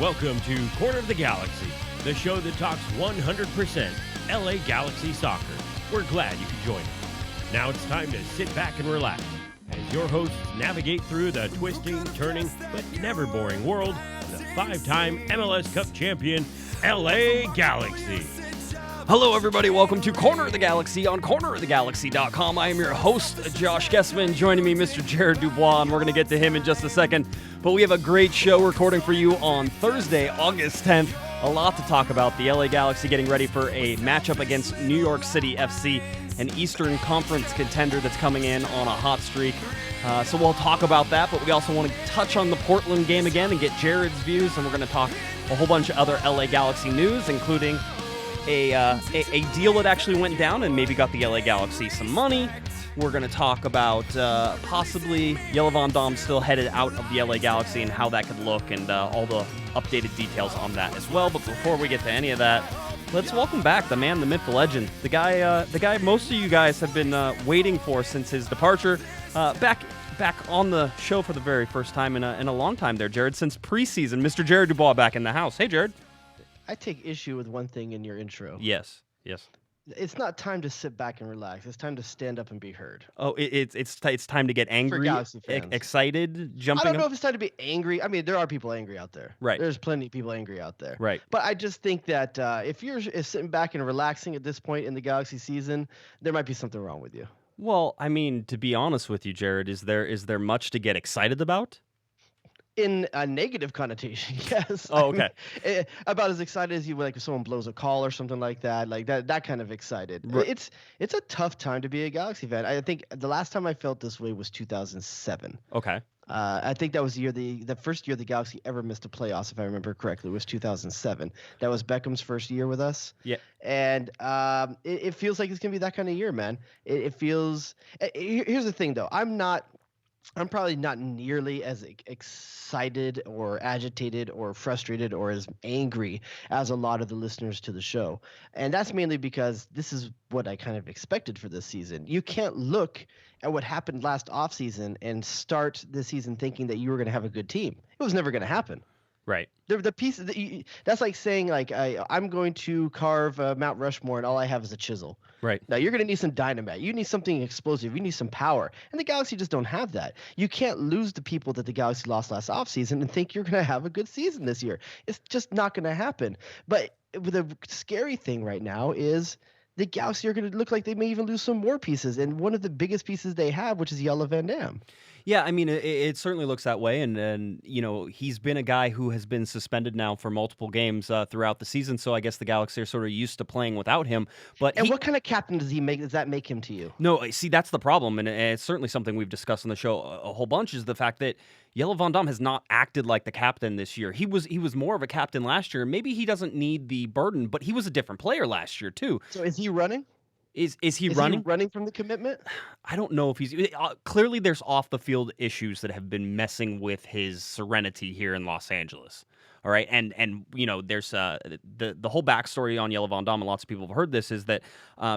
Welcome to Corner of the Galaxy, the show that talks 100% LA Galaxy soccer. We're glad you could join us. Now it's time to sit back and relax as your hosts navigate through the twisting, turning, but never boring world of the five-time MLS Cup champion, LA Galaxy. Hello, everybody. Welcome to Corner of the Galaxy on cornerofthegalaxy.com. I am your host, Josh Guesman. Joining me, Mr. Jared DuBois, and we're going to get to him in just a second. But we have a great show recording for you on Thursday, August 10th. A lot to talk about. The LA Galaxy getting ready for a matchup against New York City FC, an Eastern Conference contender that's coming in on a hot streak. So we'll talk about that, but we also want to touch on the Portland game again and get Jared's views, and we're going to talk a whole bunch of other LA Galaxy news, including a deal that actually went down and maybe got the LA Galaxy some money. We're going to talk about possibly Jelle Van Damme still headed out of the LA Galaxy and how that could look, and all the updated details on that as well. But before we get to any of that, let's welcome back the man, the myth, the legend, the guy most of you guys have been waiting for since his departure. Back on the show for the very first time in a long time there, Jared, since preseason. Mr. Jared DuBois back in the house. Hey, Jared. I take issue with one thing in your intro. Yes. It's not time to sit back and relax. It's time to stand up and be heard. Oh, it's time to get angry, excited, jumping. I don't know if it's time to be angry. I mean, there are people angry out there. Right. There's plenty of people angry out there. Right. But I just think that if you're sitting back and relaxing at this point in the Galaxy season, there might be something wrong with you. Well, I mean, to be honest with you, Jared, is there much to get excited about? In a negative connotation, yes. Oh, okay. I mean, about as excited as you would, like, if someone blows a call or something like that kind of excited. Right. It's a tough time to be a Galaxy fan. I think the last time I felt this way was 2007. Okay. I think that was the first year the Galaxy ever missed a playoffs, if I remember correctly. It was 2007. That was Beckham's first year with us. Yeah. And it feels like it's gonna be that kind of year, man. It feels. Here's the thing, though. I'm probably not nearly as excited or agitated or frustrated or as angry as a lot of the listeners to the show. And that's mainly because this is what I kind of expected for this season. You can't look at what happened last offseason and start this season thinking that you were going to have a good team. It was never going to happen. Right. The pieces that's like saying, like, I'm going to carve Mount Rushmore and all I have is a chisel. Right. Now you're going to need some dynamite. You need something explosive. You need some power. And the Galaxy just don't have that. You can't lose the people that the Galaxy lost last offseason and think you're going to have a good season this year. It's just not going to happen. But the scary thing right now is the Galaxy are going to look like they may even lose some more pieces. And one of the biggest pieces they have, which is Jelle Van Damme. Yeah, I mean, it certainly looks that way, and you know, he's been a guy who has been suspended now for multiple games throughout the season, so I guess the Galaxy are sort of used to playing without him. But what kind of captain does that make him to you? No, see, that's the problem, and it's certainly something we've discussed on the show a whole bunch, is the fact that Jelle Van Damme has not acted like the captain this year. He was more of a captain last year. Maybe he doesn't need the burden, but he was a different player last year too. So is he running? Is he running? He running from the commitment? I don't know if he's clearly there's off the field issues that have been messing with his serenity here in Los Angeles. All right, and you know, there's the whole backstory on Jelle Van Damme, and lots of people have heard this, is that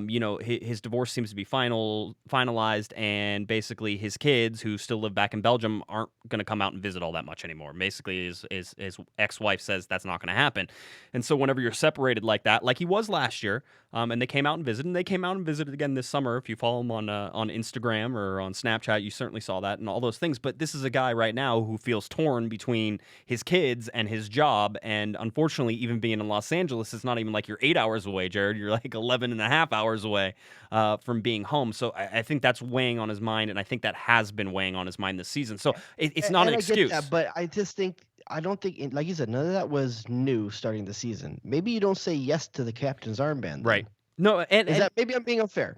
you know, his divorce seems to be finalized, and basically his kids, who still live back in Belgium, aren't going to come out and visit all that much anymore. Basically, his ex-wife says that's not going to happen, and so whenever you're separated like that, like he was last year, and they came out and visited, and they came out and visited again this summer. If you follow him on Instagram or on Snapchat, you certainly saw that and all those things. But this is a guy right now who feels torn between his kids and his job, and unfortunately, even being in Los Angeles, it's not even like you're 8 hours away, Jared. You're like 11 and a half hours away from being home. So I think that's weighing on his mind, and I think that has been weighing on his mind this season. So it's not an excuse. Get that, but I don't think, like you said, none of that was new starting the season. Maybe you don't say yes to the captain's armband then. Right. No, maybe I'm being unfair.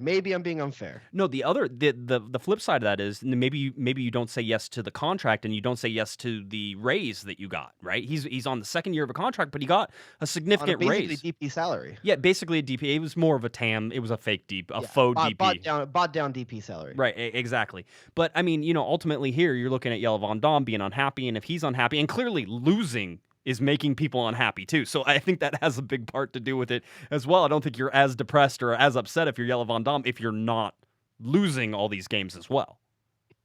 No, the flip side of that is maybe you don't say yes to the contract, and you don't say yes to the raise that you got. Right? He's on the second year of a contract, but he got a significant raise. Basically DP salary. Yeah, basically a DP. It was more of a TAM. It was a fake DP, faux DP. Bought down DP salary. Right, exactly. But I mean, you know, ultimately here you're looking at Jelle Van Damme being unhappy, and if he's unhappy, and clearly losing is making people unhappy too. So I think that has a big part to do with it as well. I don't think you're as depressed or as upset if you're Jelle Van Damme if you're not losing all these games as well.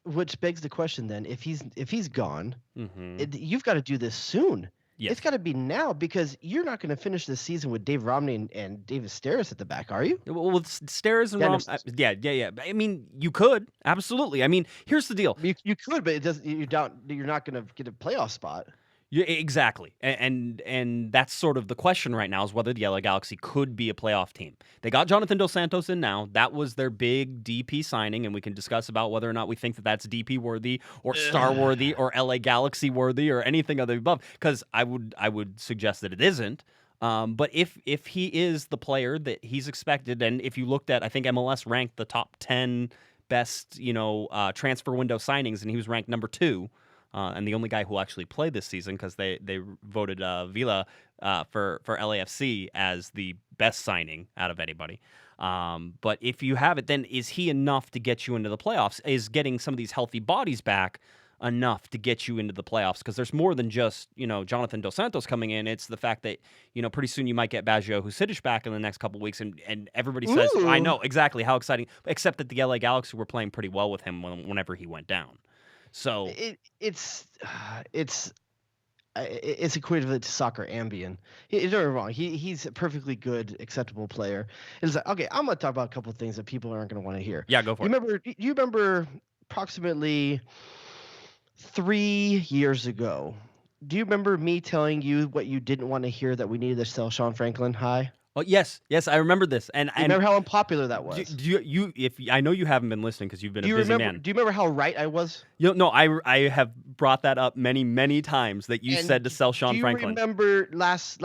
Which begs the question then, if he's gone, you've got to do this soon. Yes. It's got to be now because you're not going to finish the season with Dave Romney and David Steres at the back, are you? Well, with Steres and Dennis. yeah. I mean, you could absolutely. I mean, here's the deal. You could, but it doesn't. You're not going to get a playoff spot. Yeah, exactly, and that's sort of the question right now is whether the LA Galaxy could be a playoff team. They got Jonathan Dos Santos in now. That was their big DP signing, and we can discuss about whether or not we think that that's DP worthy or star worthy or LA Galaxy worthy or anything of the above. Because I would suggest that it isn't. But if he is the player that he's expected, and if you looked at, I think MLS ranked the top 10 best transfer window signings, and he was ranked number 2. And the only guy who actually played this season because they voted Villa for LAFC as the best signing out of anybody. But if you have it, then is he enough to get you into the playoffs? Is getting some of these healthy bodies back enough to get you into the playoffs? Because there's more than just Jonathan Dos Santos coming in. It's the fact that pretty soon you might get Baggio Husidic back in the next couple of weeks, and everybody says, Ooh. I know exactly how exciting. Except that the LA Galaxy were playing pretty well with him whenever he went down. So it's equivalent to soccer Ambien. Don't get me wrong. He's a perfectly good, acceptable player. It's like, okay, I'm gonna talk about a couple of things that people aren't gonna want to hear. Yeah, go for it. Do you remember approximately 3 years ago? Do you remember me telling you what you didn't want to hear, that we needed to sell Sean Franklin high? Oh yes, I remember this. And you remember how unpopular that was? I know you haven't been listening because you've been a busy man. Do you remember how right I was? No, I have brought that up many times that you said to sell Sean Franklin. Do you remember last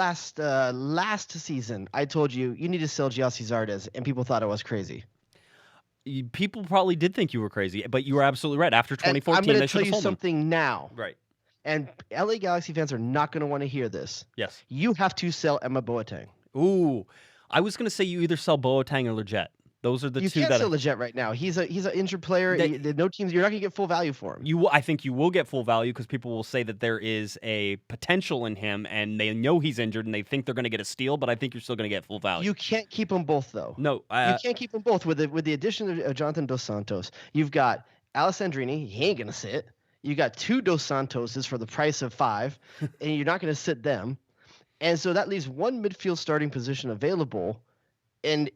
season I told you need to sell Gyasi Zardes, and people thought I was crazy. People probably did think you were crazy, but you were absolutely right. After 2014, I'm going they to tell you something now. Right. And LA Galaxy fans are not going to want to hear this. Yes. You have to sell Emma Boateng. Ooh, I was going to say you either sell Boateng or Leggett. Those are the two that... You can't sell Leggett right now. He's an injured player. No teams. You're not going to get full value for him. I think you will get full value because people will say that there is a potential in him, and they know he's injured, and they think they're going to get a steal. But I think you're still going to get full value. You can't keep them both, though. No, you can't keep them both. With the addition of Jonathan Dos Santos, you've got Alessandrini. He ain't going to sit. You got 2 Dos Santoses for the price of 5, and you're not going to sit them. And so that leaves 1 midfield starting position available. And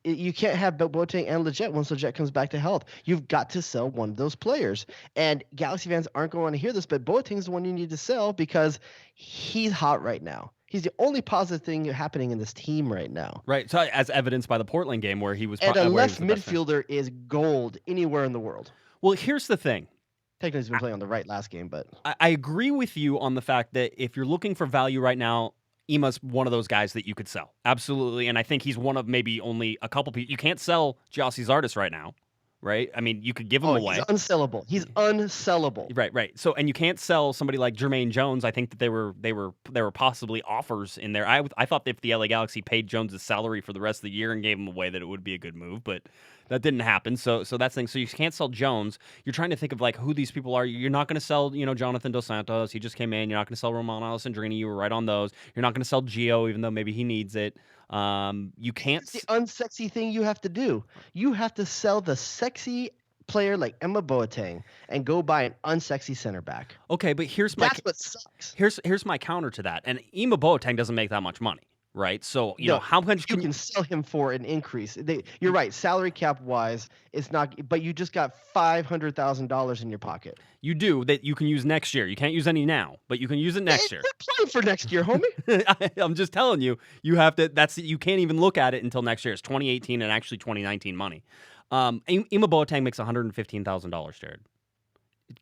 you can't have Boateng and Leggett once Leggett comes back to health. You've got to sell one of those players. And Galaxy fans aren't going to want to hear this, but Boateng's the one you need to sell because he's hot right now. He's the only positive thing happening in this team right now. Right. So as evidenced by the Portland game where he was... And a left midfielder is gold anywhere in the world. Well, here's the thing. Technically, he's been playing on the right last game, but... I agree with you on the fact that if you're looking for value right now, Ema's one of those guys that you could sell. Absolutely. And I think he's one of maybe only a couple people. You can't sell Gyasi Zardes right now, right? I mean, you could give him away. He's unsellable. He's unsellable. Right. So, and you can't sell somebody like Jermaine Jones. I think that there were possibly offers in there. I thought that if the LA Galaxy paid Jones' salary for the rest of the year and gave him away, that it would be a good move, but that didn't happen. So that's the thing. So you can't sell Jones. You're trying to think of like who these people are. You're not going to sell, Jonathan Dos Santos. He just came in. You're not going to sell Romano Alessandrini. You were right on those. You're not going to sell Gio, even though maybe he needs it. You can't. It's the unsexy thing you have to do. You have to sell the sexy player like Emma Boateng and go buy an unsexy center back. Okay, but that's what sucks. Here's my counter to that. And Emma Boateng doesn't make that much money. Right, so how much you can sell him for an increase? You're right, salary cap wise, it's not. But you just got $500,000 in your pocket. You do that you can use next year. You can't use any now, but you can use it next year. We're playing for next year, homie. I'm just telling you, you have to. You can't even look at it until next year. It's 2018 and actually 2019 money. Emma Boateng makes $115,000, Jared.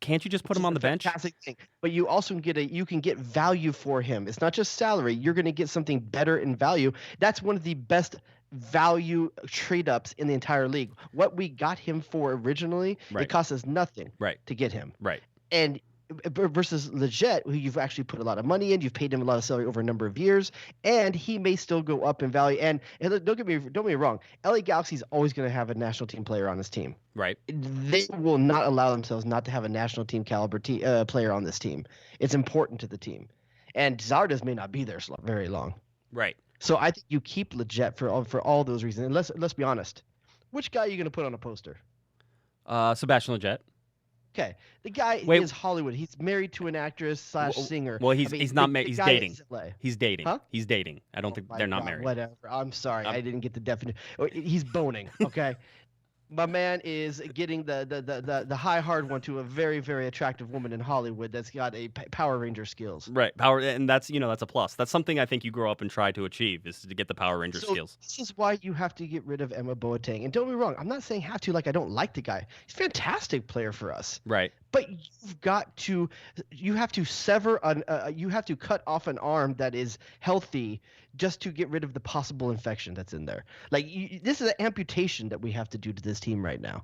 Can't you just put him on the bench? Fantastic thing. But you also you can get value for him. It's not just salary. You're going to get something better in value. That's one of the best value trade-ups in the entire league. What we got him for originally, it cost us nothing to get him. Right. And versus Leggett, who you've actually put a lot of money in, you've paid him a lot of salary over a number of years, and he may still go up in value. And don't get me wrong, LA Galaxy is always going to have a national team player on this team. Right. They will not allow themselves not to have a national team caliber player on this team. It's important to the team, and Zardes may not be there very long. Right. So I think you keep Leggett for all those reasons. And let's be honest, which guy are you going to put on a poster? Sebastian Leggett. Okay, the guy Wait. is Hollywood. He's married to an actress / singer. Well, I he's mean, he's not the married. He's guy dating. is LA. He's dating. Huh? He's dating. I don't Oh think my they're not God, married. whatever. I'm sorry, Um, I didn't get the definition. He's boning. Okay, my man is getting the high hard one to a very, very attractive woman in Hollywood that's got a Power Ranger skills. Right, power, and that's that's a plus. That's something I think you grow up and try to achieve is to get the Power Ranger So skills. this is why you have to get rid of Emma Boateng. And don't be wrong, I'm not saying have to, like I don't like the guy. He's a fantastic player for us. Right. But you have to you have to cut off an arm that is healthy just to get rid of the possible infection that's in there. Like this is an amputation that we have to do to this team right now.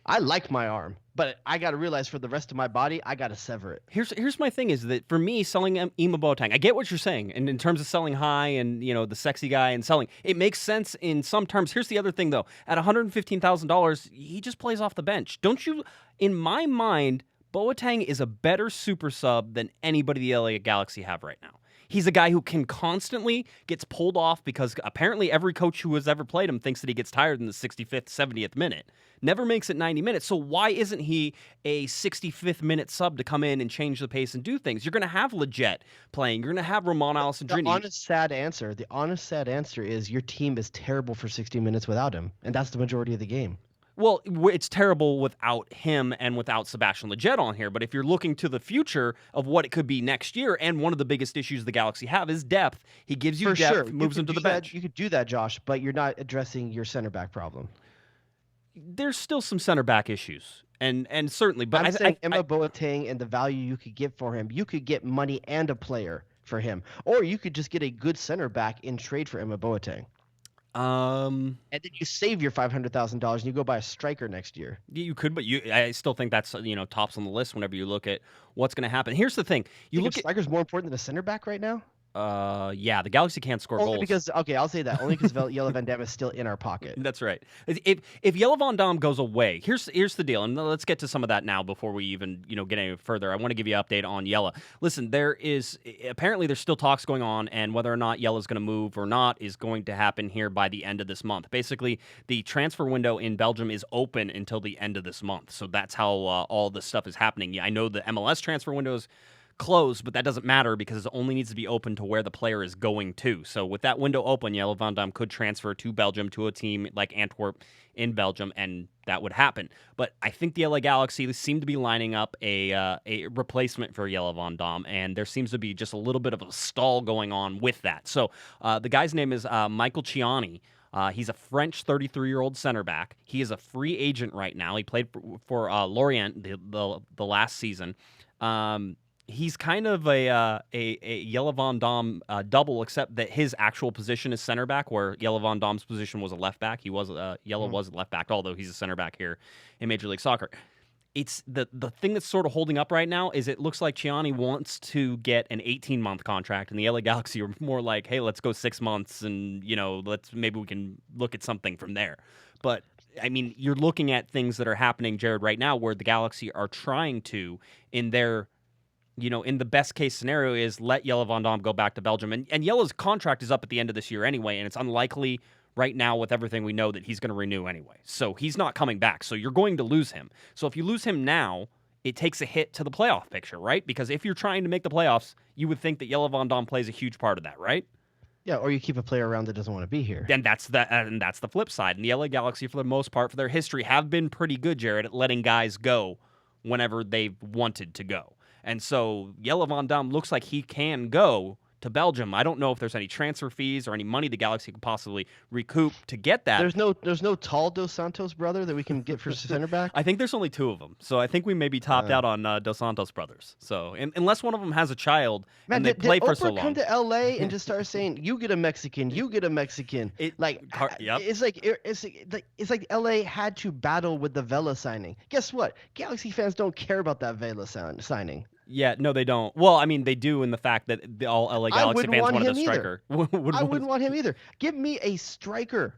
I like my arm, but I got to realize for the rest of my body, I got to sever it. Here's my thing is that for me, selling Emma Boateng, I get what you're saying, and in terms of selling high and the sexy guy and selling, it makes sense in some terms. Here's the other thing though: at $115,000, he just plays off the bench. Don't you? In my mind, Boateng is a better super sub than anybody the LA Galaxy have right now. He's a guy who can constantly gets pulled off because apparently every coach who has ever played him thinks that he gets tired in the 65th, 70th minute. Never makes it 90 minutes. So why isn't he a 65th minute sub to come in and change the pace and do things? You're going to have Leggett playing. You're going to have Ramon Alessandrini. The honest sad answer is your team is terrible for 60 minutes without him, and that's the majority of the game. Well, it's terrible without him and without Sebastian Leggett on here. But if you're looking to the future of what it could be next year, and one of the biggest issues the Galaxy have is depth. He gives you depth, moves him to the bench. You could do that, Josh, but you're not addressing your center back problem. There's still some center back issues, and certainly. But I'm saying Emma Boateng and the value you could get for him, you could get money and a player for him, or you could just get a good center back in trade for Emma Boateng. And then you save your $500,000 and you go buy a striker next year. You could, but I still think that's tops on the list whenever you look at what's going to happen. Here's the thing: you look at striker's more important than a center back right now. Yeah, the Galaxy can't score only goals. Because I'll say that only because Jelle Van Damme is still in our pocket. That's right. If Jelle Van Damme goes away, here's the deal, and let's get to some of that now before we even get any further. I want to give you an update on Jelle. Listen, apparently there's still talks going on, and whether or not Jelle is going to move or not is going to happen here by the end of this month. Basically, the transfer window in Belgium is open until the end of this month, so that's how all this stuff is happening. Yeah, I know the MLS transfer window is closed, but that doesn't matter because it only needs to be open to where the player is going to. So with that window open, Jelle Van Damme could transfer to Belgium to a team like Antwerp in Belgium, and that would happen. But I think the LA Galaxy seem to be lining up a replacement for Jelle Van Damme, and there seems to be just a little bit of a stall going on with that. So the guy's name is Michael Ciani. He's a French 33-year-old center back. He is a free agent right now. He played for Lorient the last season. He's kind of a Jelle Van Damme double, except that his actual position is center back, where Jelle Van Damme's position was a left back. Jelle was a left back, although he's a center back here in Major League Soccer. It's the thing that's sort of holding up right now is it looks like Ciani wants to get an 18-month contract, and the LA Galaxy are more like, hey, let's go 6 months, and maybe we can look at something from there. But I mean, you're looking at things that are happening, Jared, right now, where the Galaxy are trying to, in their in the best case scenario, is let Jelle Van Damme go back to Belgium. And Jelle's contract is up at the end of this year anyway, and it's unlikely right now with everything we know that he's going to renew anyway. So he's not coming back. So you're going to lose him. So if you lose him now, it takes a hit to the playoff picture, right? Because if you're trying to make the playoffs, you would think that Jelle Van Damme plays a huge part of that, right? Yeah, or you keep a player around that doesn't want to be here. And that's the flip side. And the LA Galaxy, for the most part, for their history, have been pretty good, Jared, at letting guys go whenever they've wanted to go. And so Jelle Van Damme looks like he can go to Belgium. I don't know if there's any transfer fees or any money the Galaxy could possibly recoup to get that. There's no tall Dos Santos brother that we can get for center back? I think there's only 2 of them. So I think we may be topped out on Dos Santos brothers. So unless one of them has a child and they play for so long. Come to LA and just start saying, you get a Mexican, you get a Mexican. Yep. It's like LA had to battle with the Vela signing. Guess what? Galaxy fans don't care about that Vela signing. Yeah, no, they don't. Well, I mean, they do in the fact that all LA Galaxy fans wanted a striker. I wouldn't want him either. Give me a striker.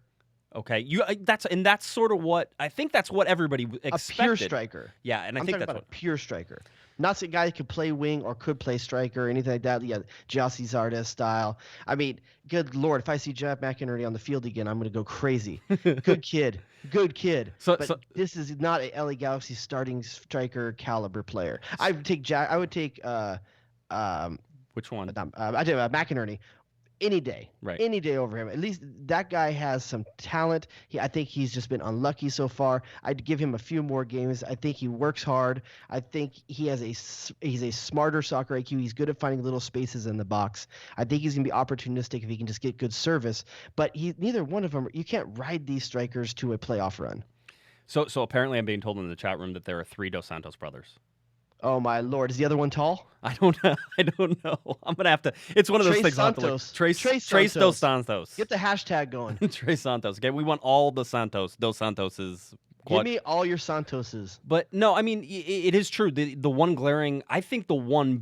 Okay, that's sort of what I think. That's what everybody expected. A pure striker. Yeah, and I think that's a pure striker. Not a guy that could play wing or could play striker or anything like that. Yeah, Gyasi Zardes style. I mean, good Lord, if I see Jack McInerney on the field again, I'm going to go crazy. Good kid. Good kid. But this is not a LA Galaxy starting striker caliber player. I would take which one? I do McInerney. Any day, right? Any day over him. At least that guy has some talent. I think he's just been unlucky so far. I'd give him a few more games. I think he works hard. I think he's a smarter soccer IQ. He's good at finding little spaces in the box. I think he's gonna be opportunistic if he can just get good service. But neither one of them. You can't ride these strikers to a playoff run. So apparently, I'm being told in the chat room that there are 3 Dos Santos brothers. Oh my Lord! Is the other one tall? I don't know. I'm gonna have to. It's one of those things. Santos. Trace Dos Santos. Get the hashtag going. Trace Santos. Okay, we want all the Santos. Dos Santoses. Give me all your Santoses. But no, I mean it is true. The one glaring, I think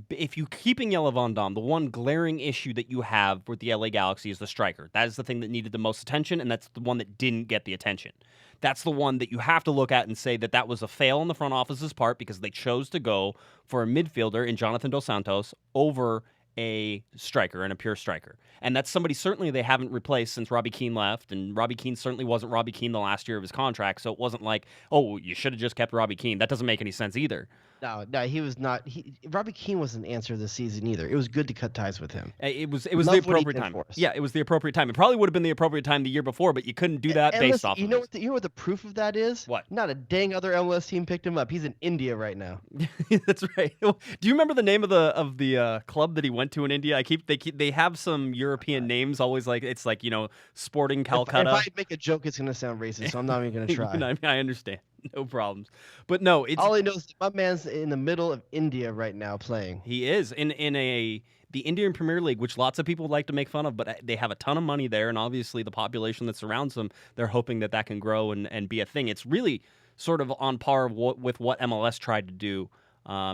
if you keeping Jelle Van Damme, the one glaring issue that you have with the LA Galaxy is the striker. That is the thing that needed the most attention, and that's the one that didn't get the attention. That's the one that you have to look at and say that was a fail on the front office's part because they chose to go for a midfielder in Jonathan Dos Santos over a striker and a pure striker. And that's somebody certainly they haven't replaced since Robbie Keane left, and Robbie Keane certainly wasn't Robbie Keane the last year of his contract, so it wasn't like, oh, you should have just kept Robbie Keane. That doesn't make any sense either. No, he was not. Robbie Keane wasn't an answer this season either. It was good to cut ties with him. It was the appropriate time. Yeah, it was the appropriate time. It probably would have been the appropriate time the year before, but you couldn't do that based off. You know what the proof of that is? What? Not a dang other MLS team picked him up. He's in India right now. That's right. Do you remember the name of the club that he went to in India? They have some European names. Always like it's like Sporting Calcutta. If I make a joke, it's gonna sound racist, so I'm not even gonna try. I understand. No problems. But no, it's all he knows is my man's in the middle of India right now playing. He is in the Indian Premier League, which lots of people would like to make fun of, but they have a ton of money there, and obviously the population that surrounds them, they're hoping that can grow and be a thing. It's really sort of on par with what MLS tried to do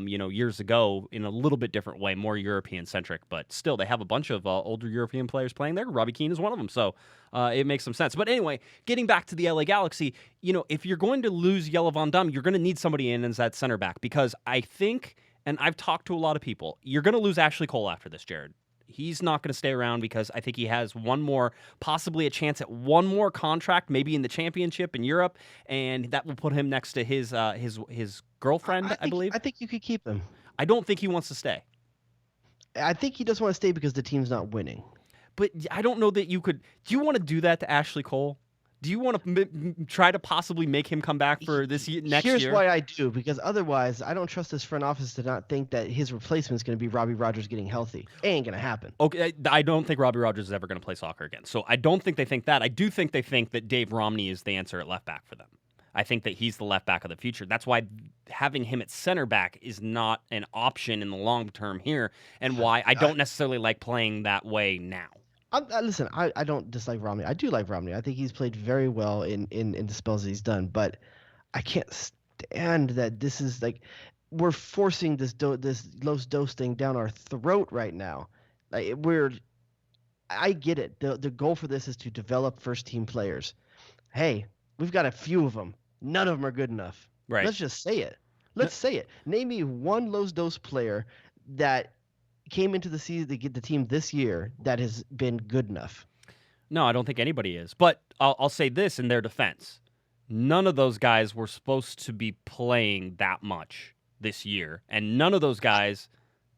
years ago in a little bit different way, more European-centric, but still they have a bunch of older European players playing there. Robbie Keane is one of them, so it makes some sense. But anyway, getting back to the LA Galaxy, if you're going to lose Jelle Van Damme, you're going to need somebody in as that center back because I think, and I've talked to a lot of people, you're going to lose Ashley Cole after this, Jared. He's not going to stay around because I think he has possibly a chance at one more contract, maybe in the championship in Europe, and that will put him next to his girlfriend, I believe. I think you could keep him. I don't think he wants to stay. I think he does want to stay because the team's not winning. But I don't know that you could. Do you want to do that to Ashley Cole? Do you want to try to possibly make him come back for this next year? Here's why I do, because otherwise I don't trust this front office to not think that his replacement is going to be Robbie Rogers getting healthy. It ain't going to happen. Okay, I don't think Robbie Rogers is ever going to play soccer again. So I don't think they think that. I do think they think that Dave Romney is the answer at left back for them. I think that he's the left back of the future. That's why having him at center back is not an option in the long term here, and why I don't necessarily like playing that way now. Listen, I don't dislike Romney. I do like Romney. I think he's played very well in the spells that he's done. But I can't stand that this is like we're forcing this Los Dos thing down our throat right now. Like I get it. The goal for this is to develop first team players. Hey, we've got a few of them. None of them are good enough. Right. Let's just say it. Let's say it. Name me one Los Dos player that came into the season to get the team this year that has been good enough. No, I don't think anybody is. But I'll say this in their defense. None of those guys were supposed to be playing that much this year. And none of those guys...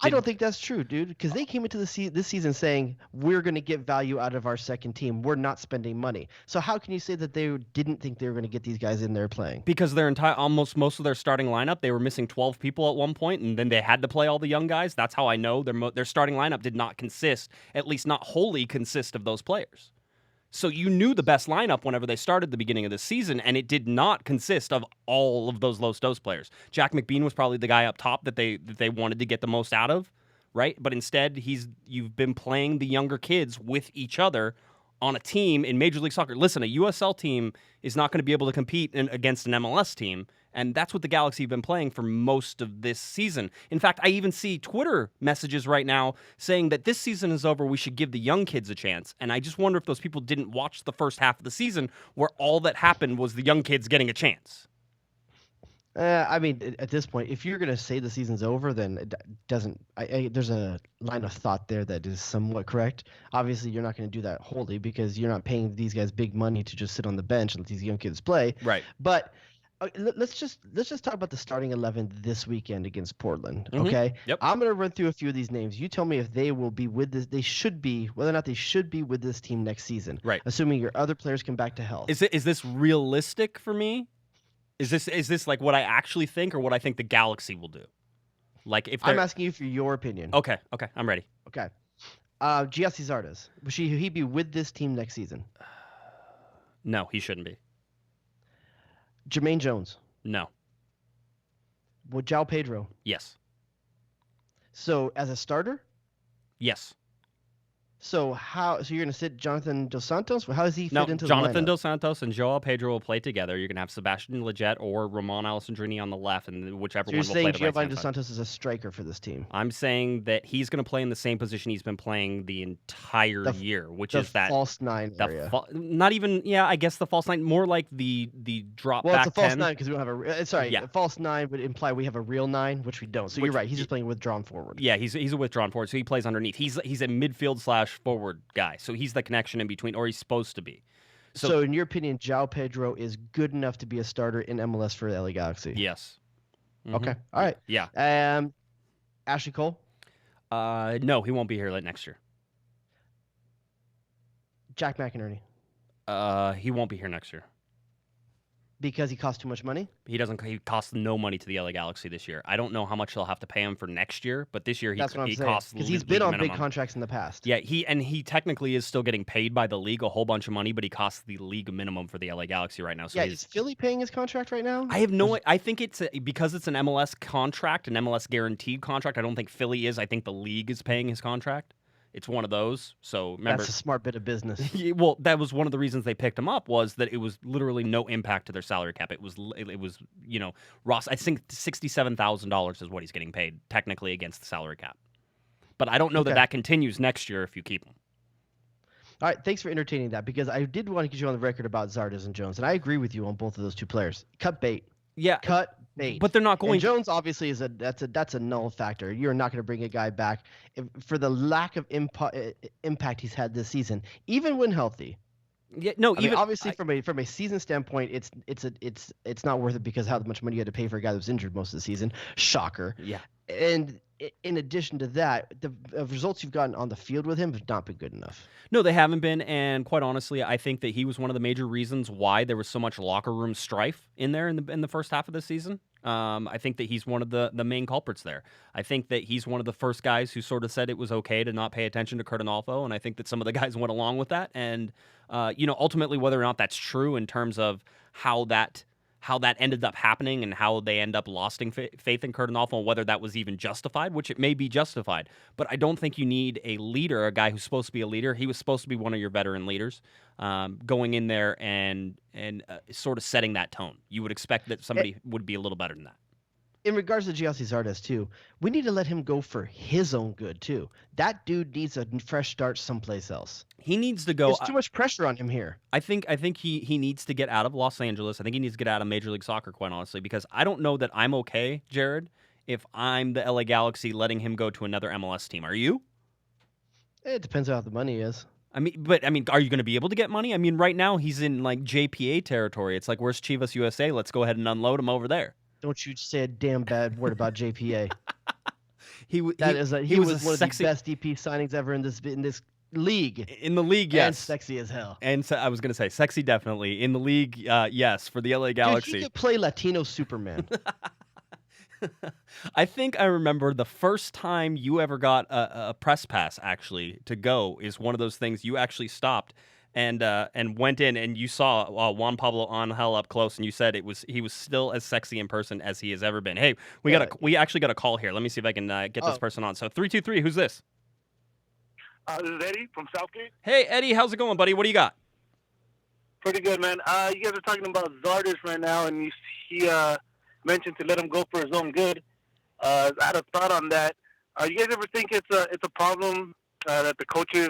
I don't think that's true, dude, because they came into this season saying, we're going to get value out of our second team. We're not spending money. So how can you say that they didn't think they were going to get these guys in there playing? Because almost most of their starting lineup, they were missing 12 people at one point, and then they had to play all the young guys. That's how I know their starting lineup did not consist, at least not wholly consist of those players. So you knew the best lineup whenever they started the beginning of the season, and it did not consist of all of those Los Dos players. Jack McBean was probably the guy up top that they wanted to get the most out of, right? But instead, you've been playing the younger kids with each other on a team in Major League Soccer. Listen, a USL team is not going to be able to compete against an MLS team, and that's what the Galaxy have been playing for most of this season. In fact, I even see Twitter messages right now saying that this season is over, we should give the young kids a chance. And I just wonder if those people didn't watch the first half of the season where all that happened was the young kids getting a chance. I mean, at this point, if you're going to say the season's over, then it doesn't. There's a line of thought there that is somewhat correct. Obviously, you're not going to do that wholly because you're not paying these guys big money to just sit on the bench and let these young kids play. Right. But let's just talk about the starting 11 this weekend against Portland. Mhm. Okay. Yep. I'm going to run through a few of these names. You tell me if they will be with this. They should be, whether or not they should be with this team next season. Right. Assuming your other players come back to health. Is this realistic for me? Is this like what I actually think or what I think the Galaxy will do? Like if I'm asking you for your opinion. Okay, I'm ready. Okay. Gyasi Zardes. Will he be with this team next season? No, he shouldn't be. Jermaine Jones. No. With João Pedro. Yes. So as a starter? Yes. So you're going to sit Jonathan Dos Santos? How does he fit into Jonathan the lineup? Dos Santos and João Pedro will play together. You're going to have Sebastian Lletget or Ramon Alessandrini on the left, and whichever So one will play you're the saying right Giovani dos Santos is a striker for this team? I'm saying that he's going to play in the same position he's been playing the entire year, which is that false nine area. Not even, I guess the false nine, more like the drop back 10. Well, it's a false nine because we don't have Yeah. a false nine would imply we have a real nine, which we don't. So you're right. He's just playing withdrawn forward. Yeah, he's a withdrawn forward, so he plays underneath. He's a midfield / forward guy, so he's the connection in between, or he's supposed to be. So in your opinion, João Pedro is good enough to be a starter in MLS for the LA Galaxy? Yes. Mm-hmm. Okay. All right. Yeah. Ashley Cole? No, he won't be here late next year. Jack McInerney? He won't be here next year. Because he costs too much money? He costs no money to the LA Galaxy this year. I don't know how much they'll have to pay him for next year, but this year he costs because he's been on minimum. big contracts in the past. Yeah, he technically is still getting paid by the league a whole bunch of money, but he costs the league minimum for the LA Galaxy right now. So is Philly paying his contract right now? I have no. I think it's because it's an MLS contract, an MLS guaranteed contract. I don't think Philly is. I think the league is paying his contract. It's one of those. So remember, that's a smart bit of business. Well, that was one of the reasons they picked him up, was that it was literally no impact to their salary cap. It was Ross. I think $67,000 is what he's getting paid technically against the salary cap. But I don't know that continues next year if you keep him. All right, thanks for entertaining that, because I did want to get you on the record about Zardes and Jones, and I agree with you on both of those two players. Cut bait. Yeah, cut bait. But they're not going. And Jones obviously that's a null factor. You're not going to bring a guy back for the lack of impact he's had this season, even when healthy. Yeah, no. Obviously from a season standpoint, it's not worth it because how much money you had to pay for a guy that was injured most of the season. Shocker. Yeah. And in addition to that, the results you've gotten on the field with him have not been good enough. No, they haven't been, and quite honestly, I think that he was one of the major reasons why there was so much locker room strife in there in the first half of the season. I think that he's one of the main culprits there. I think that he's one of the first guys who sort of said it was okay to not pay attention to Curtinolfo, and I think that some of the guys went along with that. And ultimately, whether or not that's true in terms of how that ended up happening and how they end up losing faith in Curtinolfo and whether that was even justified, which it may be justified. But I don't think you need a leader, a guy who's supposed to be a leader. He was supposed to be one of your veteran leaders, going in there and sort of setting that tone. You would expect that somebody would be a little better than that. In regards to Gyasi Zardes, too, we need to let him go for his own good, too. That dude needs a fresh start someplace else. He needs to go. There's too much pressure on him here. I think he needs to get out of Los Angeles. I think he needs to get out of Major League Soccer, quite honestly, because I don't know that I'm okay, Jared, if I'm the LA Galaxy letting him go to another MLS team. Are you? It depends on how the money is. I mean, are you going to be able to get money? I mean, right now he's in like JPA territory. It's like, where's Chivas USA? Let's go ahead and unload him over there. Don't you say a damn bad word about JPA. He was one of the best DP signings ever in this league. In the league, yes. And sexy as hell. And so I was going to say sexy, definitely. In the league, yes, for the LA Galaxy. Dude, he could play Latino Superman. I think I remember the first time you ever got a press pass actually to go is one of those things you actually stopped and went in and you saw Juan Pablo Angel up close and you said he was still as sexy in person as he has ever been. Hey, we actually got a call here. Let me see if I can get this person on. So 323, who's this? This is Eddie from Southgate. Hey Eddie, how's it going, buddy? What do you got? Pretty good, man. You guys are talking about Zardes right now, and he mentioned to let him go for his own good. I had a thought on that. You guys ever think it's a problem that the coaches,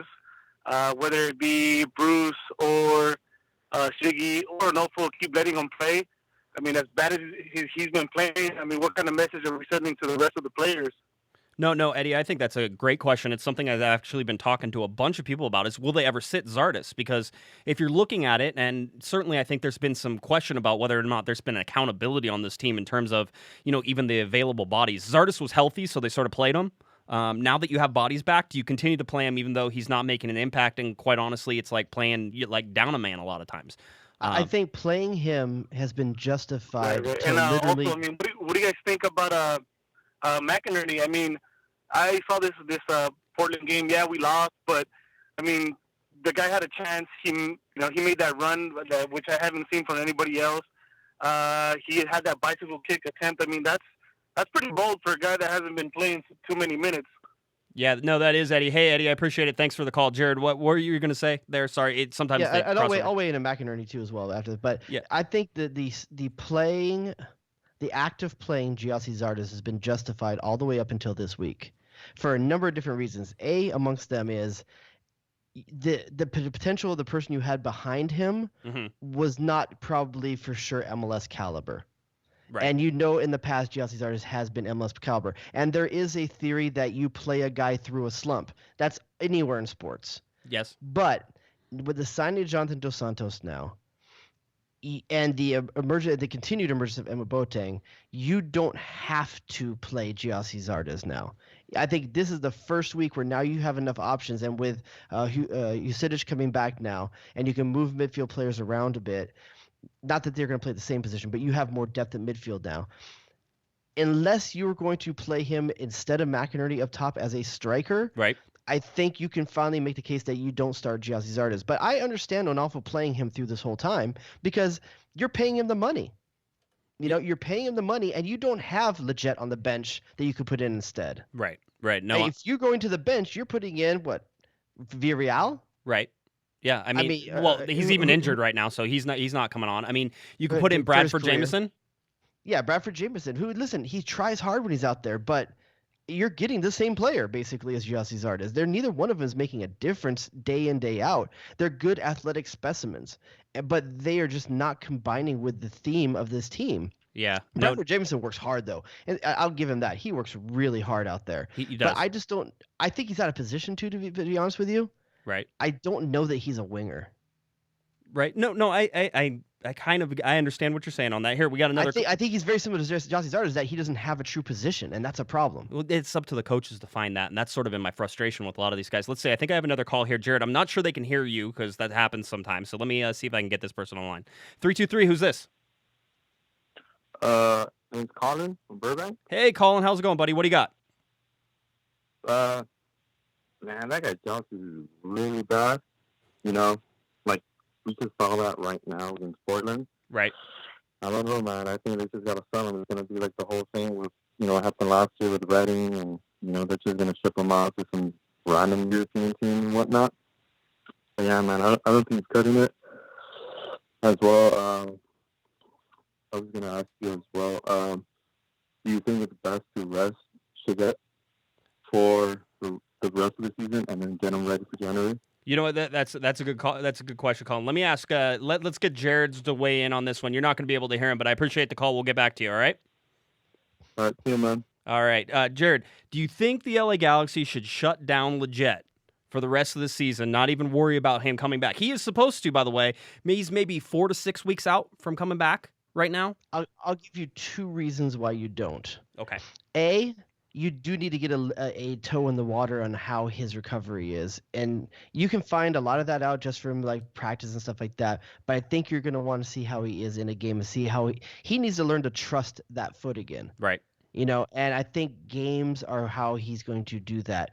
whether it be Bruce or Shiggy or Nofo, keep letting him play? I mean, as bad as he's been playing, I mean, what kind of message are we sending to the rest of the players? No, Eddie, I think that's a great question. It's something I've actually been talking to a bunch of people about is will they ever sit Zardes? Because if you're looking at it, and certainly I think there's been some question about whether or not there's been accountability on this team in terms of, even the available bodies. Zardes was healthy, so they sort of played him. Now that you have bodies back, do you continue to play him even though he's not making an impact? And quite honestly, it's like playing like down a man a lot of times. I think playing him has been justified. Right. To And literally... also, I mean, what do you guys think about McInerney? I mean, I saw this Portland game. Yeah, we lost, but I mean, the guy had a chance. He made that run, which I haven't seen from anybody else. He had that bicycle kick attempt. I mean, that's pretty bold for a guy that hasn't been playing too many minutes. Yeah, no, that is Eddie. Hey, Eddie, I appreciate it. Thanks for the call, Jared. What were you going to say there? Sorry, sometimes I'll weigh in a McInerney too as well after. But yeah. I think that the act of playing Gyasi Zardes has been justified all the way up until this week for a number of different reasons. Amongst them is the potential of the person you had behind him was not probably for sure MLS caliber. Right. And in the past, Gyasi Zardes has been MLS caliber. And there is a theory that you play a guy through a slump. That's anywhere in sports. Yes. But with the signing of Giovani dos Santos now, and the continued emergence of Emmanuel Boateng, you don't have to play Gyasi Zardes now. I think this is the first week where now you have enough options, and with Husidic coming back now, and you can move midfield players around a bit. Not that they're going to play the same position, but you have more depth at midfield now. Unless you're going to play him instead of McInerney up top as a striker, right? I think you can finally make the case that you don't start Gyasi Zardes. But I understand Onalfo playing him through this whole time because you're paying him the money. You're paying him the money, and you don't have Leggett on the bench that you could put in instead. Right. No. If you're going to the bench, you're putting in what? Villarreal? Right. Yeah, I mean he's even injured right now, so he's not coming on. I mean, you could put in Bradford Jamieson. Yeah, Bradford Jamieson, who, listen, he tries hard when he's out there, but you're getting the same player, basically, as Gyasi Zardes. Neither one of them is making a difference day in, day out. They're good athletic specimens, but they are just not combining with the theme of this team. Yeah. Bradford Jamieson works hard, though, and I'll give him that. He works really hard out there. He does. But I just don't – I think he's out of position, to be honest with you. Right. I don't know that he's a winger. Right. No. I understand what you're saying on that. Here we got another. I think he's very similar to Gyasi Zardes, that he doesn't have a true position, and that's a problem. Well, it's up to the coaches to find that, and that's sort of been my frustration with a lot of these guys. Let's say I think I have another call here, Jared. I'm not sure they can hear you because that happens sometimes. So let me see if I can get this person online. 323. Who's this? It's Colin from Burbank. Hey, Colin. How's it going, buddy? What do you got? Man, that guy Jones is really bad. We just saw that right now against Portland. Right. I don't know, man. I think they just got to sell him. It's going to be like the whole thing with, what happened last year with Reading, and, they're just going to ship him out to some random European team and whatnot. But yeah, man, I don't think he's cutting it as well. I was going to ask you as well, do you think it's best to rest Shiget for the rest of the season and then get him ready for January? You know what? That's a good call. That's a good question, Colin. Let me ask. Let's get Jared's to weigh in on this one. You're not going to be able to hear him, but I appreciate the call. We'll get back to you. All right. All right, see you, man. All right, Jared. Do you think the LA Galaxy should shut down Leggett for the rest of the season? Not even worry about him coming back. He is supposed to, by the way. He's maybe 4 to 6 weeks out from coming back right now. I'll give you 2 reasons why you don't. Okay. You do need to get a toe in the water on how his recovery is. And you can find a lot of that out just from like practice and stuff like that. But I think you're going to want to see how he is in a game and see how he needs to learn to trust that foot again. Right. And I think games are how he's going to do that.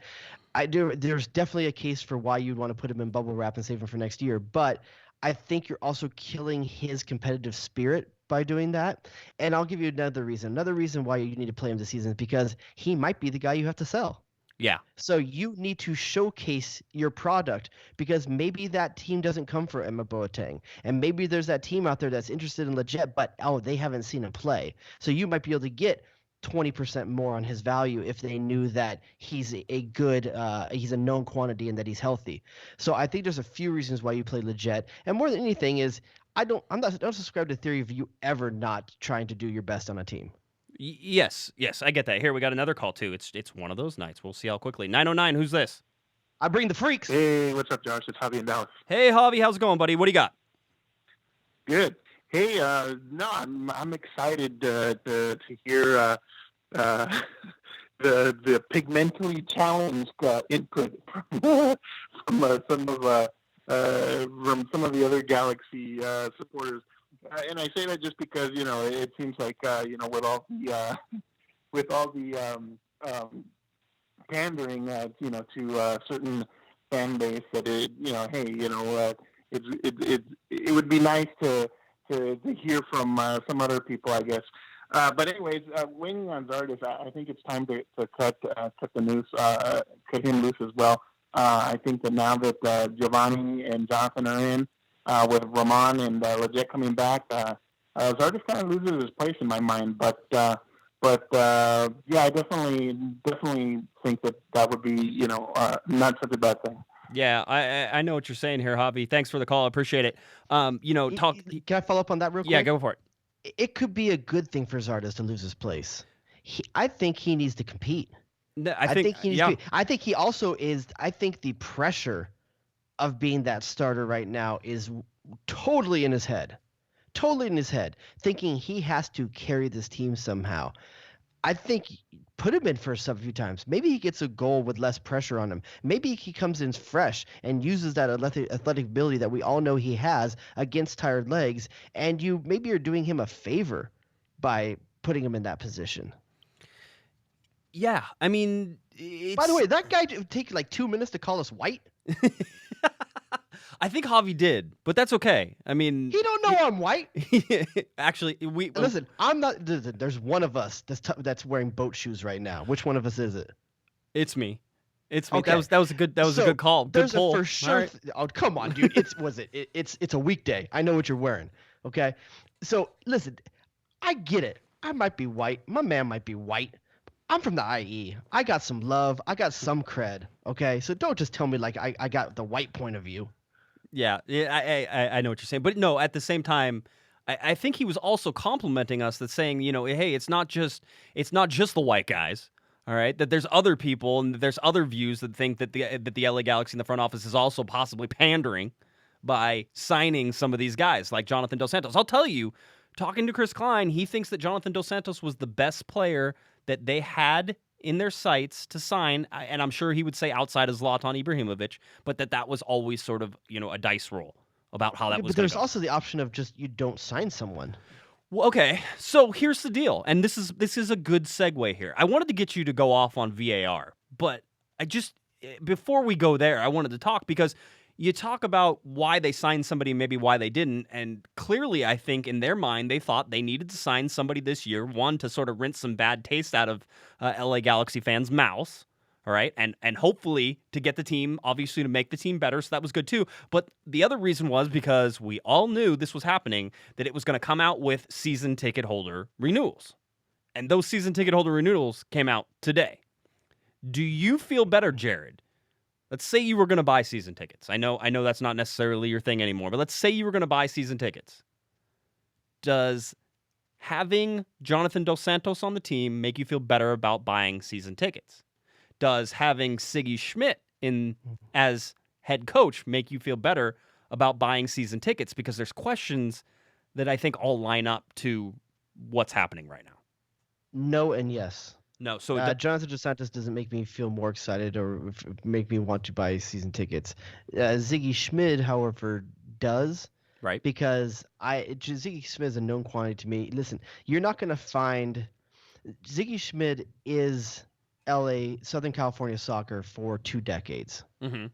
There's definitely a case for why you'd want to put him in bubble wrap and save him for next year. But I think you're also killing his competitive spirit by doing that. And I'll give you another reason. Another reason why you need to play him this season is because he might be the guy you have to sell. Yeah. So you need to showcase your product because maybe that team doesn't come for Emma Boateng. And maybe there's that team out there that's interested in Leggett, but they haven't seen him play. So you might be able to get 20% more on his value if they knew that he's a good he's a known quantity and that he's healthy. So I think there's a few reasons why you play Leggett, and more than anything is I don't subscribe to the theory of you ever not trying to do your best on a team. Yes, I get that. Here, we got another call, too. It's one of those nights. We'll see how quickly. 909, who's this? I bring the freaks. Hey, what's up, Josh? It's Javi in Dallas. Hey, Javi, how's it going, buddy? What do you got? Good. Hey, no, I'm excited to hear the pigmentally challenged input from some of the other Galaxy supporters, and I say that just because it seems like with all the pandering to certain fan base that it would be nice to hear from some other people, I guess. But anyways, waiting on Zardes, I think it's time to cut the noose, cut him loose as well. I think that now that Giovani and Jonathan are in, with Roman and Leggett coming back, Zardes kind of loses his place in my mind. But yeah, I definitely think that would be not such a bad thing. Yeah, I know what you're saying here, Javi. Thanks for the call. I appreciate it. Can I follow up on that real quick? Yeah, go for it. It could be a good thing for Zardes to lose his place. I think he needs to compete. I think he needs to compete. I think he also is. I think the pressure of being that starter right now is totally in his head. Totally in his head, thinking he has to carry this team somehow. I think put him in for a sub a few times. Maybe he gets a goal with less pressure on him. Maybe he comes in fresh and uses that athletic ability that we all know he has against tired legs, and maybe you're doing him a favor by putting him in that position. Yeah, I mean, by the way, that guy take like 2 minutes to call us white. I think Javi did, but that's okay. I mean, he don't know I'm white. Actually, listen. I'm not. There's one of us that's wearing boat shoes right now. Which one of us is it? It's me. It's me. Okay. That was a good call. Good there's pull. A for sure. Right. Oh, come on, dude. It's a weekday. I know what you're wearing. Okay. So listen, I get it. I might be white. My man might be white. I'm from the IE. I got some love. I got some cred. Okay. So don't just tell me like I got the white point of view. Yeah, I know what you're saying, but no, at the same time, I think he was also complimenting us, that saying, hey, it's not just the white guys, all right, that there's other people and there's other views that think that the LA Galaxy in the front office is also possibly pandering by signing some of these guys like Jonathan Dos Santos. I'll tell you, talking to Chris Klein, he thinks that Jonathan Dos Santos was the best player that they had in their sights to sign, and I'm sure he would say outside of Zlatan Ibrahimovic, but that was always sort of, a dice roll about how that was going to go. But there's also the option of just you don't sign someone. Well, okay, so here's the deal, and this is a good segue here. I wanted to get you to go off on VAR, but before we go there, I wanted to talk because you talk about why they signed somebody, maybe why they didn't, and clearly I think in their mind they thought they needed to sign somebody this year, one, to sort of rinse some bad taste out of LA Galaxy fans' mouths, all right, and hopefully to get the team, obviously to make the team better, so that was good too. But the other reason was because we all knew this was happening, that it was going to come out with season ticket holder renewals. And those season ticket holder renewals came out today. Do you feel better, Jared? Let's say you were going to buy season tickets. I know that's not necessarily your thing anymore, but let's say you were going to buy season tickets. Does having Jonathan Dos Santos on the team make you feel better about buying season tickets? Does having Siggy Schmidt in as head coach make you feel better about buying season tickets? Because there's questions that I think all line up to what's happening right now. No and yes. No, so Jonathan Dos Santos doesn't make me feel more excited or make me want to buy season tickets. Ziggy Schmid, however, does. Right. Because Ziggy Schmid is a known quantity to me. Listen, you're not going to find Ziggy Schmid is LA, Southern California soccer for 2 decades. Mm-hmm.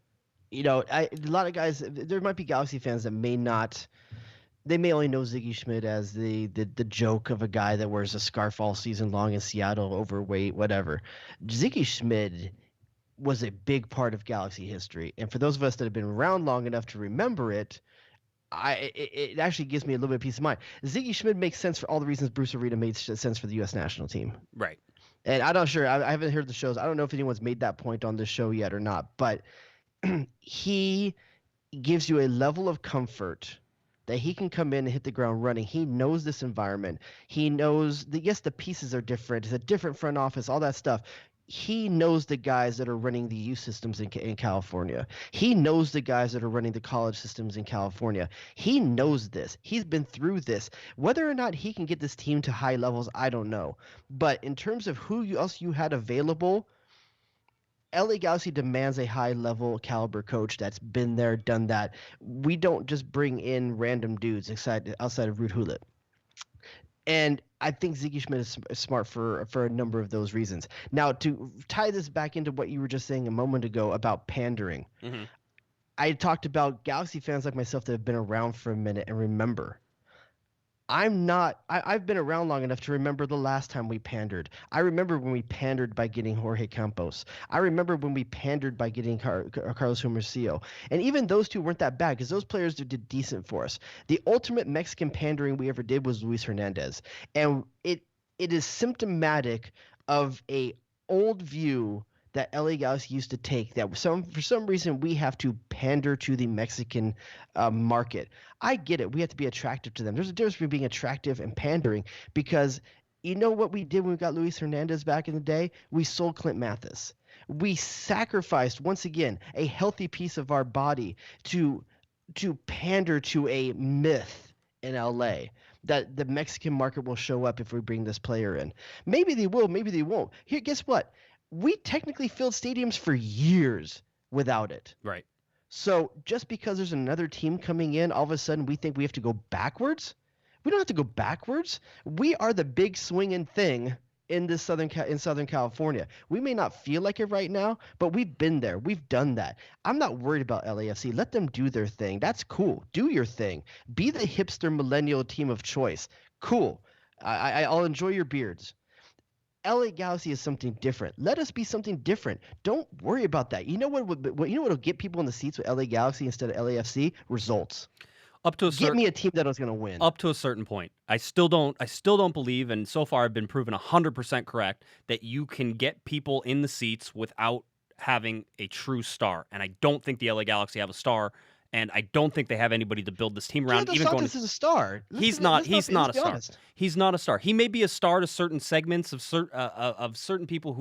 A lot of guys, there might be Galaxy fans that may not. They may only know Ziggy Schmid as the joke of a guy that wears a scarf all season long in Seattle, overweight, whatever. Ziggy Schmid was a big part of Galaxy history. And for those of us that have been around long enough to remember it, it actually gives me a little bit of peace of mind. Ziggy Schmid makes sense for all the reasons Bruce Arena made sense for the U.S. national team. Right. And I'm not sure. I haven't heard the shows. I don't know if anyone's made that point on this show yet or not. But he gives you a level of comfort that he can come in and hit the ground running. He knows this environment. He knows that, yes, the pieces are different. It's a different front office, all that stuff. He knows the guys that are running the youth systems in California. He knows the guys that are running the college systems in California. He knows this. He's been through this. Whether or not he can get this team to high levels, I don't know. But in terms of who else you had available, LA Galaxy demands a high-level caliber coach that's been there, done that. We don't just bring in random dudes outside of Ruud Gullit. And I think Ziggy Schmid is smart for a number of those reasons. Now, to tie this back into what you were just saying a moment ago about pandering, I talked about Galaxy fans like myself that have been around for a minute and remember. I've been around long enough to remember the last time we pandered. I remember when we pandered by getting Jorge Campos. I remember when we pandered by getting Carlos Hermosillo. And even those two weren't that bad because those players did decent for us. The ultimate Mexican pandering we ever did was Luis Hernandez. And it is symptomatic of a old view that LA Galaxy used to take, that for some reason we have to pander to the Mexican market. I get it. We have to be attractive to them. There's a difference between being attractive and pandering, because you know what we did when we got Luis Hernandez back in the day? We sold Clint Mathis. We sacrificed, once again, a healthy piece of our body to pander to a myth in LA that the Mexican market will show up if we bring this player in. Maybe they will, maybe they won't. Here, guess what? We technically filled stadiums for years without it. Right. So just because there's another team coming in, all of a sudden we think we have to go backwards? We don't have to go backwards. We are the big swinging thing in Southern California. We may not feel like it right now, but we've been there. We've done that. I'm not worried about LAFC. Let them do their thing. That's cool. Do your thing. Be the hipster millennial team of choice. Cool. I'll enjoy your beards. LA Galaxy is something different. Let us be something different. Don't worry about that. You know what will get people in the seats with LA Galaxy instead of LAFC? Results. Get me a team that was going to win. Up to a certain point. I still don't believe, and so far I've been proven 100% correct, that you can get people in the seats without having a true star. And I don't think the LA Galaxy have a star. And I don't think they have anybody to build this team around. Even Santos is a star. He's not a star. He's not a star. He may be a star to certain segments of certain people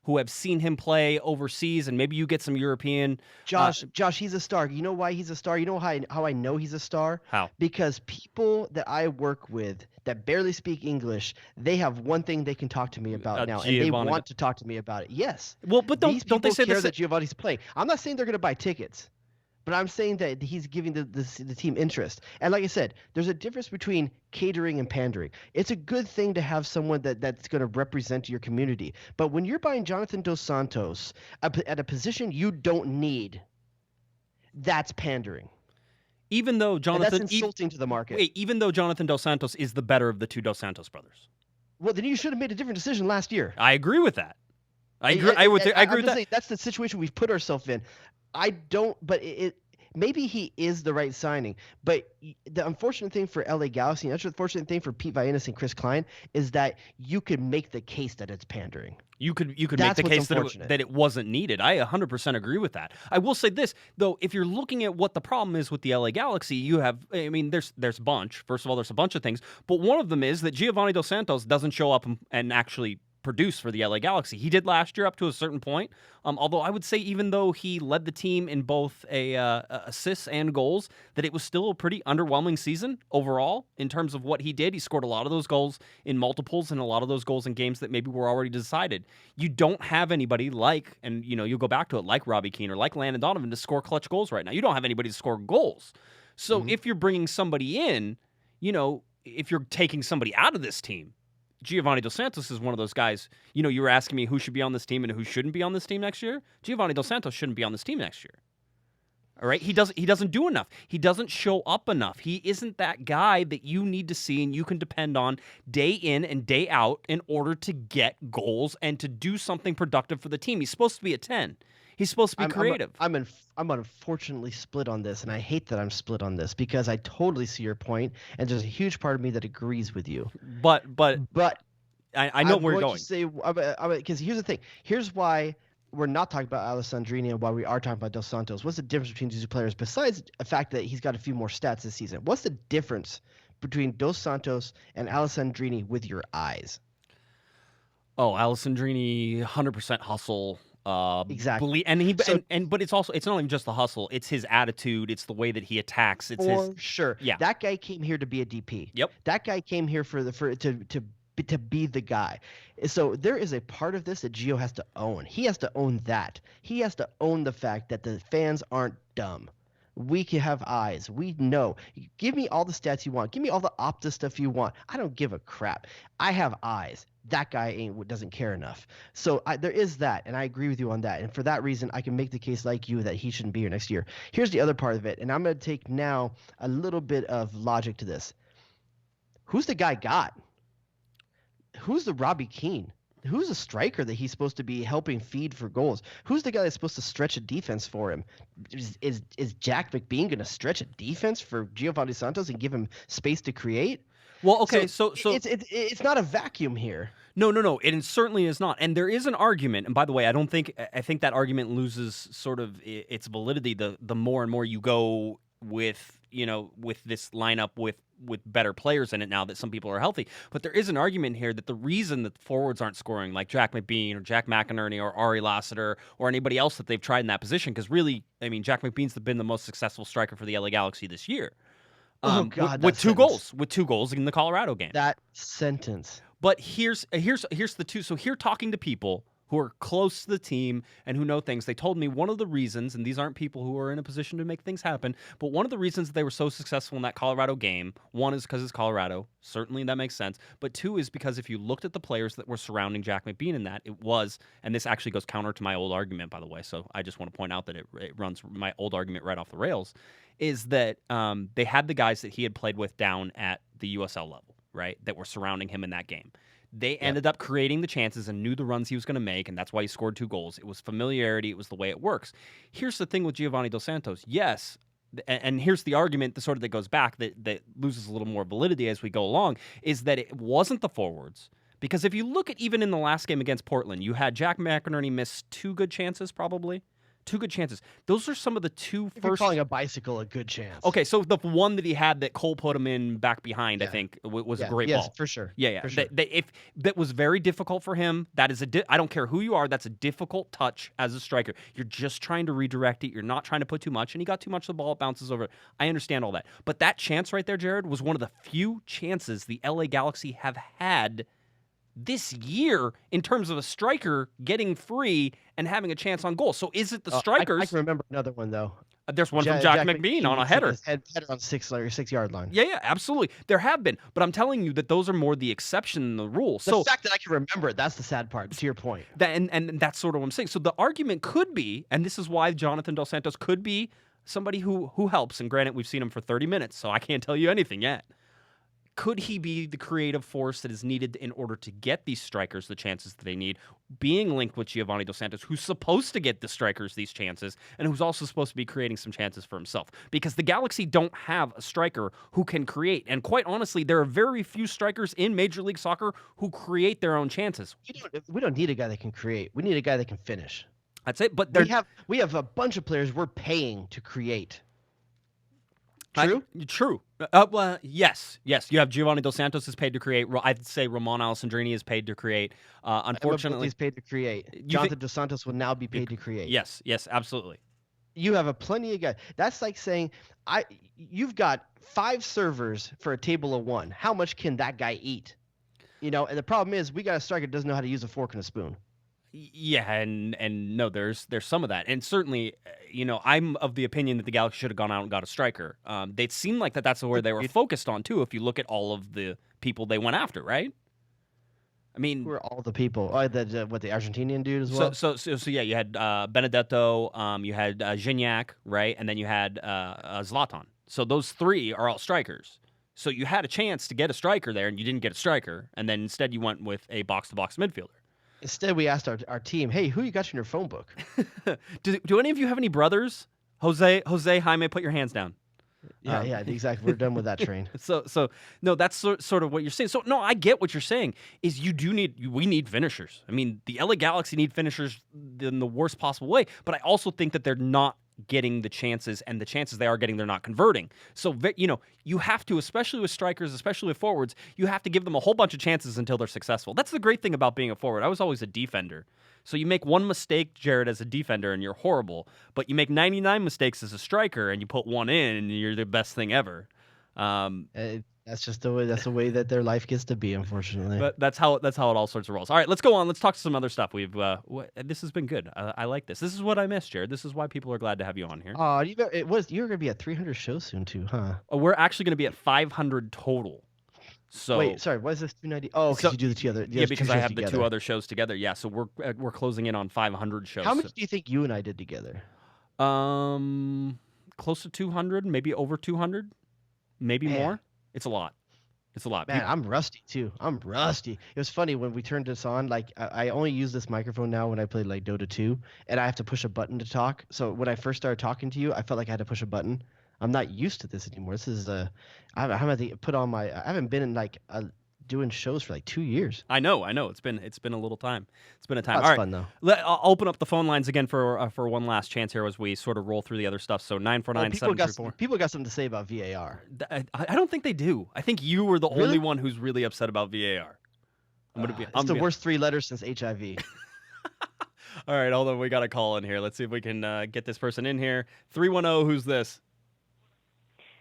who have seen him play overseas, and maybe you get some European. Josh, he's a star. You know why he's a star? You know how I know he's a star? How? Because people that I work with that barely speak English, they have one thing they can talk to me about now, and they want to talk to me about it. Yes. Well, but don't they say that Giovani's playing? I'm not saying they're going to buy tickets. But I'm saying that he's giving the team interest. And like I said, there's a difference between catering and pandering. It's a good thing to have someone that's going to represent your community. But when you're buying Jonathan Dos Santos at a position you don't need, that's pandering. Even though Jonathan... And that's insulting to the market. Wait, even though Jonathan Dos Santos is the better of the two Dos Santos brothers. Well, then you should have made a different decision last year. I agree with that. I agree with that. That's the situation we've put ourselves in. Maybe he is the right signing, but the unfortunate thing for LA Galaxy, and the unfortunate thing for Pete Vagenas and Chris Klein, is that you could make the case that it's pandering. You could make the case that it wasn't needed. I 100% agree with that. I will say this, though, if you're looking at what the problem is with the LA Galaxy, there's a bunch. First of all, there's a bunch of things, but one of them is that Giovani dos Santos doesn't show up and actually produce for the LA Galaxy. He did last year up to a certain point, although I would say even though he led the team in both assists and goals, that it was still a pretty underwhelming season overall in terms of what he did. He scored a lot of those goals in multiples and a lot of those goals in games that maybe were already decided. You don't have anybody like, and you'll go back to it, like Robbie Keane or like Landon Donovan to score clutch goals right now. You don't have anybody to score goals. So if you're bringing somebody in, if you're taking somebody out of this team, Giovani dos Santos is one of those guys. You were asking me who should be on this team and who shouldn't be on this team next year. Giovani dos Santos shouldn't be on this team next year. All right? He doesn't do enough. He doesn't show up enough. He isn't that guy that you need to see and you can depend on day in and day out in order to get goals and to do something productive for the team. He's supposed to be a 10. He's supposed to be creative. I'm unfortunately split on this, and I hate that I'm split on this because I totally see your point, and there's a huge part of me that agrees with you. But I know I'm where you're going going. to say because here's the thing. Here's why we're not talking about Alessandrini and why we are talking about Dos Santos. What's the difference between these two players besides the fact that he's got a few more stats this season? What's the difference between Dos Santos and Alessandrini with your eyes? Oh, Alessandrini, 100% hustle. Exactly. But it's not even just the hustle. It's his attitude. It's the way that he attacks. It's For sure. Yeah. That guy came here to be a DP. Yep. That guy came here to be the guy. So there is a part of this that Gio has to own. He has to own that. He has to own the fact that the fans aren't dumb. We can have eyes. We know. Give me all the stats you want. Give me all the Opta stuff you want. I don't give a crap. I have eyes. That guy doesn't care enough. So there is that, and I agree with you on that. And for that reason, I can make the case like you that he shouldn't be here next year. Here's the other part of it, and I'm going to take now a little bit of logic to this. Who's the guy got? Who's the Robbie Keane? Who's the striker that he's supposed to be helping feed for goals? Who's the guy that's supposed to stretch a defense for him? Is Jack McBean going to stretch a defense for Giovani dos Santos and give him space to create? Well, okay, so it's not a vacuum here. No, it certainly is not. And there is an argument, and by the way, I think that argument loses sort of its validity the more and more you go with this lineup with better players in it now that some people are healthy. But there is an argument here that the reason that the forwards aren't scoring, like Jack McBean or Jack McInerney or Ari Lassiter or anybody else that they've tried in that position, because really, I mean, Jack McBean's been the most successful striker for the LA Galaxy this year. With two goals in the Colorado game. That sentence. But here's the two. So here, talking to people who are close to the team and who know things, they told me one of the reasons, and these aren't people who are in a position to make things happen, but one of the reasons that they were so successful in that Colorado game, one is because it's Colorado. Certainly that makes sense. But two is because if you looked at the players that were surrounding Jack McBean in that, it was, and this actually goes counter to my old argument, by the way, so I just want to point out that it runs my old argument right off the rails, is that they had the guys that he had played with down at the USL level, right, that were surrounding him in that game. They ended up creating the chances and knew the runs he was going to make, and that's why he scored 2 goals. It was familiarity. It was the way it works. Here's the thing with Giovani dos Santos. Yes, and here's the argument that goes back that loses a little more validity as we go along, is that it wasn't the forwards. Because if you look at even in the last game against Portland, you had Jack McInerney miss 2 good chances probably. 2 good chances. Those are some of the 2 if first. You're calling a bicycle a good chance. Okay, so the one that he had that Cole put him in back behind, I think, was a great ball. Yes, for sure. Yeah. For sure. If that was very difficult for him. That is I don't care who you are. That's a difficult touch as a striker. You're just trying to redirect it. You're not trying to put too much, and he got too much of the ball. It bounces over. I understand all that, but that chance right there, Jared, was one of the few chances the LA Galaxy have had this year in terms of a striker getting free and having a chance on goal. So is it the strikers? I can remember another one, though. There's one from Jack McBean on a header. Header on 6-yard line. Yeah, absolutely. There have been. But I'm telling you that those are more the exception than the rule. The fact that I can remember it, that's the sad part, to your point. And that's sort of what I'm saying. So the argument could be, and this is why Jonathan Dos Santos could be somebody who helps, and granted, we've seen him for 30 minutes, so I can't tell you anything yet. Could he be the creative force that is needed in order to get these strikers the chances that they need, being linked with Giovani dos Santos, who's supposed to get the strikers these chances, and who's also supposed to be creating some chances for himself? Because the Galaxy don't have a striker who can create. And quite honestly, there are very few strikers in Major League Soccer who create their own chances. We don't need a guy that can create. We need a guy that can finish. That's it. But we have a bunch of players we're paying to create. True? Well, yes. You have Giovani dos Santos is paid to create. I'd say Ramon Alessandrini is paid to create. Unfortunately, he's paid to create. Jonathan dos Santos will now be paid to create. Yes, absolutely. You have a plenty of guys. That's like saying you've got 5 servers for a table of 1. How much can that guy eat? And the problem is we got a striker that doesn't know how to use a fork and a spoon. Yeah, and no, there's some of that, and certainly, I'm of the opinion that the Galaxy should have gone out and got a striker. They seemed like that's where they were focused on too. If you look at all of the people they went after, right? I mean, who are all the people? Oh, the Argentinian dude as well. So yeah, you had Benedetto, you had Gignac, right, and then you had Zlatan. So those 3 are all strikers. So you had a chance to get a striker there, and you didn't get a striker, and then instead you went with a box-to-box midfielder. Instead, we asked our team, "Hey, who you got in your phone book?" Do any of you have any brothers? Jose, Jaime, put your hands down. Yeah, exactly. We're done with that train. So no, that's sort of what you're saying. So no, I get what you're saying. Is we need finishers. I mean, the LA Galaxy need finishers in the worst possible way. But I also think that they're not getting the chances, and the chances they are getting, they're not converting. So you have to, especially with strikers, especially with forwards, you have to give them a whole bunch of chances until they're successful. That's the great thing about being a forward. I was always a defender. So you make one mistake, Jared, as a defender, and you're horrible. But you make 99 mistakes as a striker, and you put one in, and you're the best thing ever. That's just the way. That's the way that their life gets to be, unfortunately. But that's how it all sorts of rolls. All right, let's go on. Let's talk some other stuff. This has been good. I like this. This is what I miss, Jared. This is why people are glad to have you on here. You're gonna be at 300 shows soon too, huh? We're actually going to be at 500 total. So wait, sorry, what is this 290? Oh, because you do the two other. Yeah, because I have the two other shows together. Yeah, so we're closing in on 500 shows. How much do you think you and I did together? Close to 200, maybe over 200, maybe more. It's a lot. Man, I'm rusty too. I'm rusty. It was funny when we turned this on. Like I only use this microphone now when I play like Dota 2, and I have to push a button to talk. So when I first started talking to you, I felt like I had to push a button. I'm not used to this anymore. This is I haven't been in like doing shows for like 2 years. I know. It's been a little time. It's been a time. That's all right, fun though. I'll open up the phone lines again for one last chance here as we sort of roll through the other stuff. So 949-734. People got something to say about VAR. I don't think they do. I think you were the only one who's really upset about VAR. It's the worst 3 letters since HIV. All right, hold on. We got a call in here. Let's see if we can get this person in here. 310. Who's this?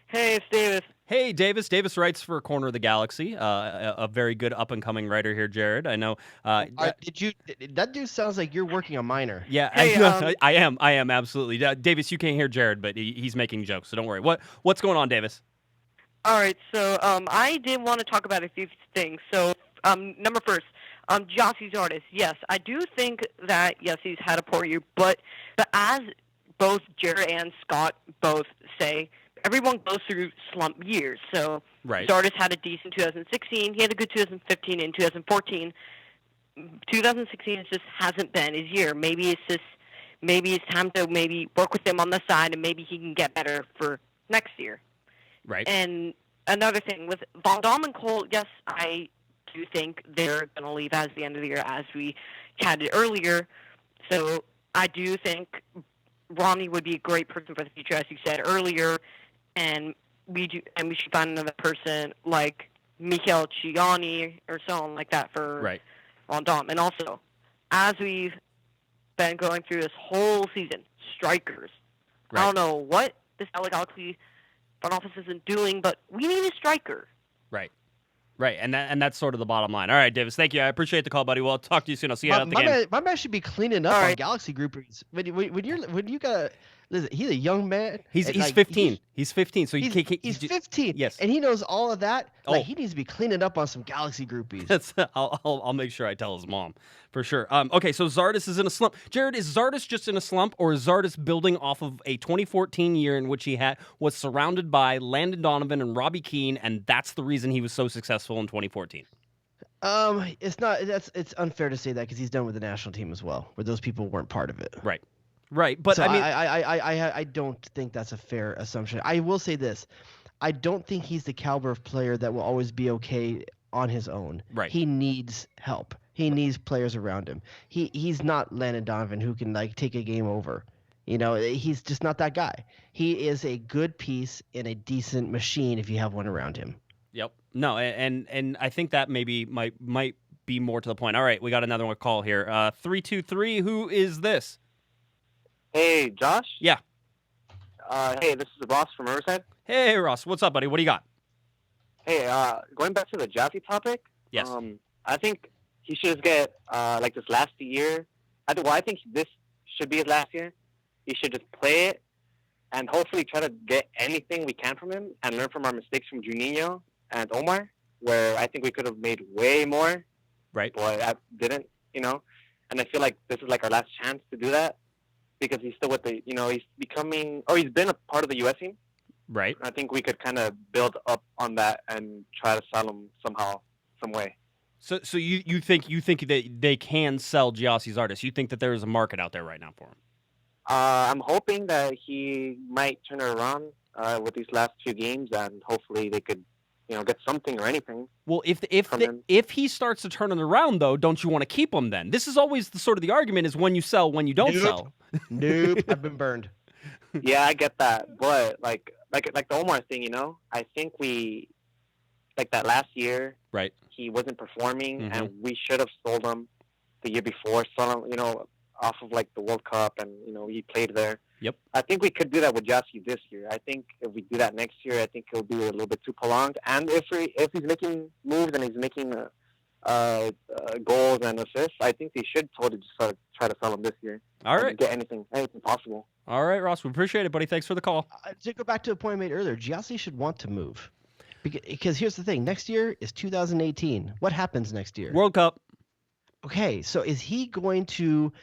Hey, it's Davis. Hey, Davis. Davis writes for Corner of the Galaxy, a very good up-and-coming writer here, Jared. I know. That dude sounds like you're working a minor. Yeah, hey, I am, absolutely. Davis, you can't hear Jared, but he's making jokes, so don't worry. What's going on, Davis? All right, so I did want to talk about a few things. So, number first, Gyasi Zardes. Yes, I do think that, yes, he's had a poor year, but as both Jared and Scott both say, everyone goes through slump years. So right. Zardes had a decent 2016. He had a good 2015 and 2014. 2016 just hasn't been his year. Maybe it's time to maybe work with him on the side, and maybe he can get better for next year. Right. And another thing with Van Damme and Cole, yes, I do think they're going to leave as the end of the year, as we chatted earlier. So I do think Ronnie would be a great person for the future, as you said earlier, and we should find another person like Michael Ciani or someone like that for Van Damme. And also, as we've been going through this whole season, strikers. I don't know what this LA Galaxy front office isn't doing, but we need a striker. Right, and that's sort of the bottom line. All right, Davis, thank you. I appreciate the call, buddy. Well, I'll talk to you soon. I'll see you at the game. My man should be cleaning up on Galaxy groupies. When you got, listen, he's a young man. He's 15. He's 15, so he's 15. Yes, and he knows all of that. Like, he needs to be cleaning up on some Galaxy groupies. I'll make sure I tell his mom for sure. Okay, so Zardes is in a slump. Jared, is Zardes just in a slump, or is Zardes building off of a 2014 year in which he was surrounded by Landon Donovan and Robbie Keane, and that's the reason he was so successful in 2014? It's not. It's unfair to say that because he's done with the national team as well, where those people weren't part of it. Right. But so I mean, I don't think that's a fair assumption. I will say this: I don't think he's the caliber of player that will always be okay on his own. Right. He needs help. He needs players around him. He's not Landon Donovan who can like take a game over. You know, he's just not that guy. He is a good piece in a decent machine if you have one around him. Yep. No, and I think that maybe might be more to the point. All right, we got another one call here. 323. Who is this? Hey, Josh? Yeah. Hey, this is Ross from Riverside. Hey, Ross. What's up, buddy? What do you got? Hey, going back to the Gyasi topic. Yes. I think he should get, like this last year. I think this should be his last year. He should just play it and hopefully try to get anything we can from him and learn from our mistakes from Juninho and Omar, where I think we could have made way more. Right. But I didn't, And I feel like this is like our last chance to do that because he's still with the, he's been a part of the U.S. team. Right. I think we could kind of build up on that and try to sell him somehow, some way. So you think that they can sell Gyasi Zardes? You think that there is a market out there right now for him? I'm hoping that he might turn it around with these last few games, and hopefully they could, get something or anything. Well, if he starts to turn it around, though, don't you want to keep him then? This is always the sort of the argument is when you sell, when you don't sell. Nope, I've been burned. Yeah, I get that, but like the Omar thing, I think we like that last year. Right. He wasn't performing, and we should have sold him the year before. Sold him, off of like the World Cup, and he played there. Yep. I think we could do that with Gyasi this year. I think if we do that next year, I think it'll be a little bit too prolonged. And if he's making moves and he's making goals and assists, I think they should totally just try to sell him this year. All right. Get anything possible. All right, Ross. We appreciate it, buddy. Thanks for the call. To go back to a point I made earlier, Gyasi should want to move. Because here's the thing. Next year is 2018. What happens next year? World Cup. Okay, so is he going to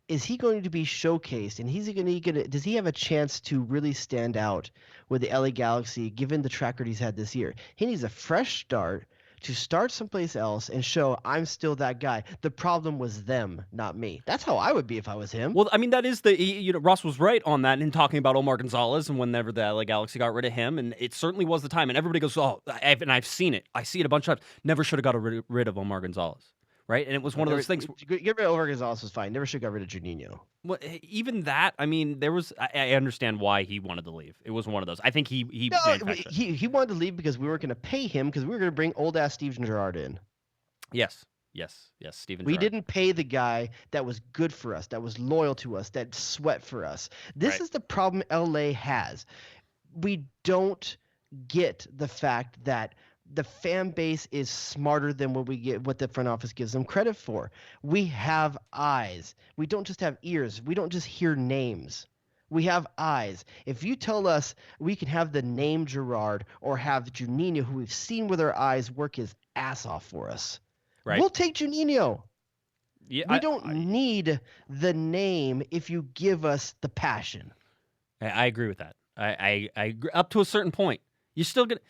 be showcased, and does he have a chance to really stand out with the LA Galaxy given the track record he's had this year? He needs a fresh start to start someplace else and show I'm still that guy. The problem was them, not me. That's how I would be if I was him. Well, I mean, that is Ross was right on that in talking about Omar Gonzalez and whenever the LA Galaxy got rid of him, and it certainly was the time. And everybody goes, I've seen it. I see it a bunch of times. Never should have got rid of Omar Gonzalez. Right, and it was one of those things. Get rid of Omar Gonzalez was fine. Never should have got rid of Juninho. Well, even that, I mean, there was. I understand why he wanted to leave. It was one of those. I think he wanted to leave because we weren't going to pay him because we were going to bring old ass Steven Gerrard in. Yes, Steven. We didn't pay the guy that was good for us, that was loyal to us, that sweat for us. This is the problem LA has. We don't get the fact that the fan base is smarter than what the front office gives them credit for. We have eyes. We don't just have ears. We don't just hear names. We have eyes. If you tell us we can have the name Gerrard or have Juninho, who we've seen with our eyes, work his ass off for us, we'll take Juninho. Yeah, we don't need the name if you give us the passion. I agree with that. I agree up to a certain point. You're still gonna.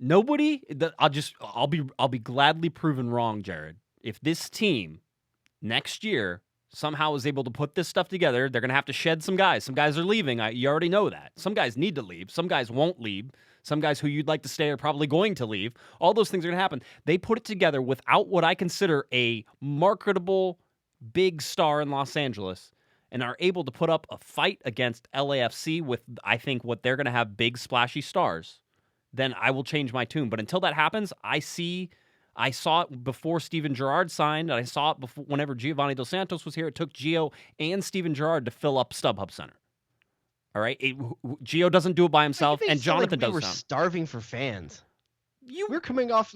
Nobody. I'll be gladly proven wrong, Jared. If this team next year somehow is able to put this stuff together, they're gonna have to shed some guys. Some guys are leaving. You already know that. Some guys need to leave. Some guys won't leave. Some guys who you'd like to stay are probably going to leave. All those things are gonna happen. They put it together without what I consider a marketable big star in Los Angeles, and are able to put up a fight against LAFC with, I think, what they're gonna have big splashy stars. Then I will change my tune. But until that happens, I saw it before Steven Gerrard signed, and I saw it before whenever Giovani dos Santos was here. It took Gio and Steven Gerrard to fill up StubHub Center. All right? Gio doesn't do it by himself, and Jonathan does. We were starving for fans. We're coming off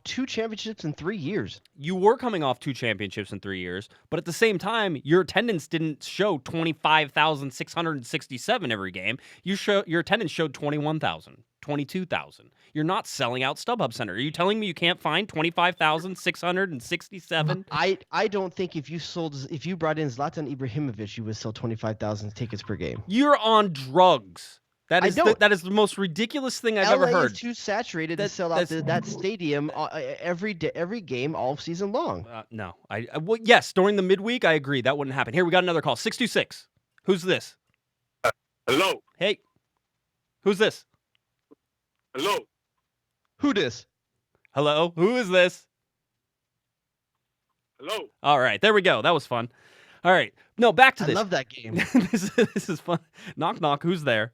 2 championships in 3 years. You were coming off 2 championships in 3 years, but at the same time, your attendance didn't show 25,667 every game. Your attendance showed 21,000. 22,000. You're not selling out StubHub Center. Are you telling me you can't find 25,667? I don't think if you brought in Zlatan Ibrahimovic, you would sell 25,000 tickets per game. You're on drugs. That is the most ridiculous thing I've ever heard. LA is too saturated to sell out that stadium every game all season long. No. Yes, during the midweek, I agree. That wouldn't happen. Here, we got another call. 626. Who's this? Hello. Hey. Who's this? Hello. Who this? Hello. Who is this? Hello. All right. There we go. That was fun. All right. No, back to this. I love that game. This is fun. Knock, knock. Who's there?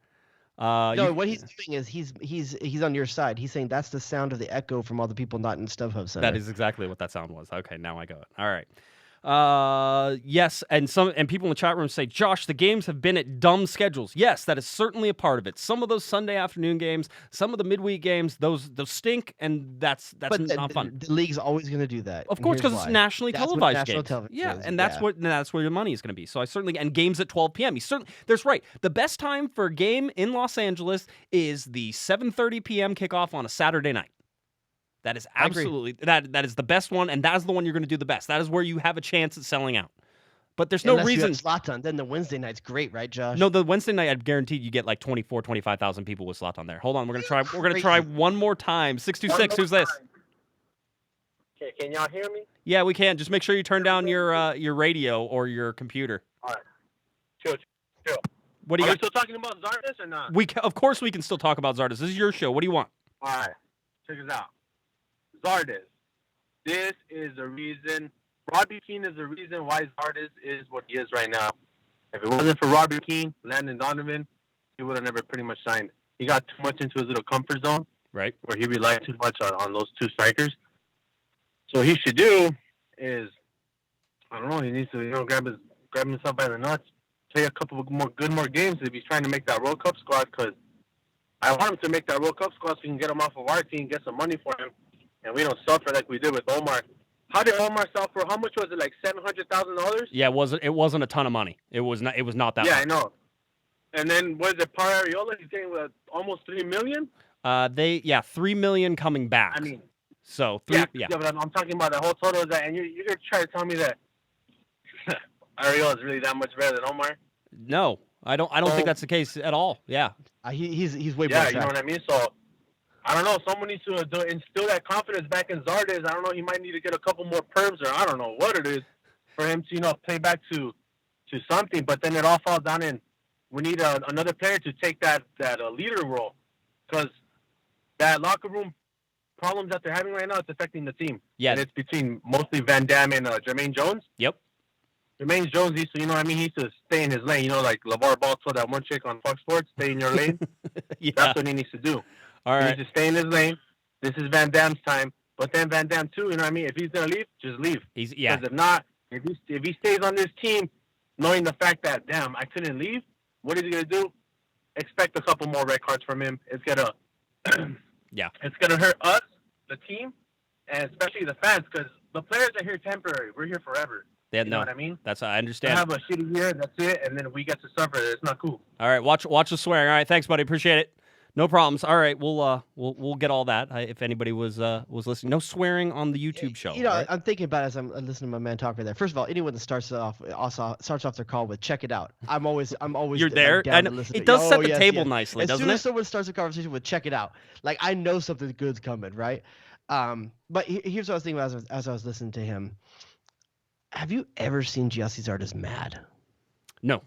What he's doing is he's on your side. He's saying that's the sound of the echo from all the people not in StubHub Center. That is exactly what that sound was. Okay, now I got it. All right. Yes, and people in the chat room say, Josh, the games have been at dumb schedules. Yes, that is certainly a part of it. Some of those Sunday afternoon games, some of the midweek games, those stink, and that's not fun. The league's always going to do that. Of course, because it's nationally televised games. Yeah, and that's where your money is going to be. So I certainly, and games at 12 p.m. There's right. The best time for a game in Los Angeles is the 7:30 p.m. kickoff on a Saturday night. That is absolutely that is the best one, and that is the one you're going to do the best. That is where you have a chance at selling out. But there's no reason. Zlatan, then the Wednesday night's great, right, Josh? No, the Wednesday night, I'd guarantee you get like 25,000 people with Zlatan there. Hold on, we're gonna try one more time. 626, who's this? Okay, can y'all hear me? Yeah, we can. Just make sure you turn down your radio or your computer. All right. Chill. What do Are you we still talking about Zardes or not? Of course we can still talk about Zardes. This is your show. What do you want? All right. Check this out. Zardes. This is the reason. Robbie Keane is the reason why Zardes is what he is right now. If it wasn't for Robbie Keane, Landon Donovan, he would have never pretty much signed. He got too much into his little comfort zone. Right. Where he relied too much on those two strikers. So what he should do is, I don't know, he needs to, grab himself by the nuts, play a couple of more games if he's trying to make that World Cup squad, because I want him to make that World Cup squad so we can get him off of our team, get some money for him, and we don't suffer like we did with Omar. How did Omar sell for? How much was it? Like $700,000? Yeah, it wasn't a ton of money. It was not that. Yeah, much. I know. And then was it Par Areola? He's getting almost $3 million. $3 million coming back. I mean, so yeah, but I'm talking about the whole total of that, and you're gonna try to tell me that Areola is really that much better than Omar? No, I don't think that's the case at all. Yeah, he's way better. Yeah, you know what I mean. So I don't know. Someone needs to instill that confidence back in Zardes. I don't know. He might need to get a couple more perms, or I don't know what it is, for him to play back to something. But then it all falls down in we need another player to take that leader role, because that locker room problems that they're having right now, it's affecting the team. Yeah, and it's between mostly Van Damme and Jermaine Jones. Yep. Jermaine Jones needs to, he needs to stay in his lane. Like LeVar Ball told that one chick on Fox Sports, stay in your lane. Yeah. That's what he needs to do. All right. He needs to stay in his lane. This is Van Damme's time. But then Van Damme too, if he's gonna leave, just leave. Because if not, if he stays on this team, knowing the fact that I couldn't leave, what is he gonna do? Expect a couple more red cards from him. It's gonna it's gonna hurt us, the team, and especially the fans, because the players are here temporary. We're here forever. You know what I mean? I understand. I have a shitty year, that's it, and then we get to suffer. It's not cool. All right, watch the swearing. All right, thanks, buddy. Appreciate it. No problems. All right, we'll get all that. If anybody was listening, no swearing on the YouTube show. Right? I'm thinking about it as I'm listening to my man talk right there. First of all, anyone that starts off their call with "check it out," I'm always you're there. Down and to listen it to does set the yes, table yes. nicely, doesn't it? As soon as someone starts a conversation with "check it out," like I know something good's coming, right? But here's what I was thinking about as I was listening to him. Have you ever seen Gyasi Zardes mad? No.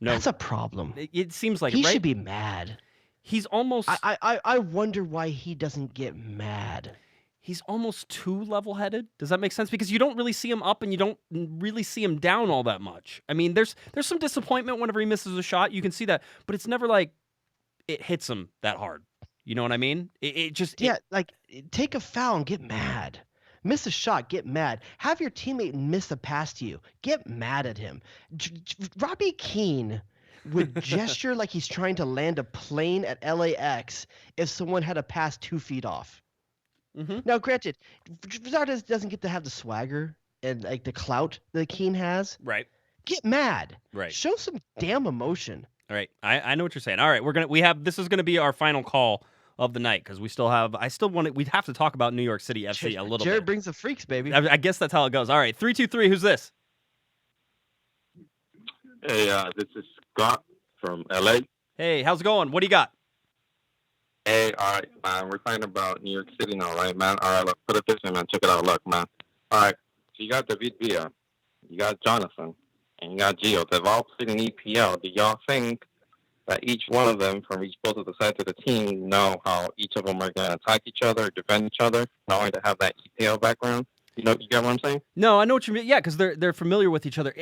That's a problem. It seems like he right? should be mad. He's almost. I wonder why he doesn't get mad. He's almost too level-headed. Does that make sense? Because you don't really see him up and you don't really see him down all that much. I mean, there's some disappointment whenever he misses a shot. You can see that, but it's never like it hits him that hard. You know what I mean? Like take a foul and get mad. Miss a shot, get mad. Have your teammate miss a pass to you. Get mad at him. Robbie Keane would gesture like he's trying to land a plane at LAX if someone had a pass 2 feet off. Mm-hmm. Now, granted, Zardes doesn't get to have the swagger and like the clout that Keane has. Right. Get mad. Right. Show some damn emotion. All right. I know what you're saying. All right. This is gonna be our final call of the night, because we'd have to talk about New York City FC a little Jared bit. brings the freaks, baby. I guess that's how it goes. All right, 323, who's this? Hey, this is Scott from LA. Hey, how's it going? What do you got? Hey, all right, man, we're talking about New York City now, right, man? All right, look, put it this way, man, check it out, look, man. All right, so you got David Villa, you got Jonathan, and you got Gio. They've all played in EPL. Do y'all think that each one of them from each both of the sides of the team know how each of them are going to attack each other, defend each other, knowing to have that EPL background? You get what I'm saying? No, I know what you mean. Yeah, because they're familiar with each other.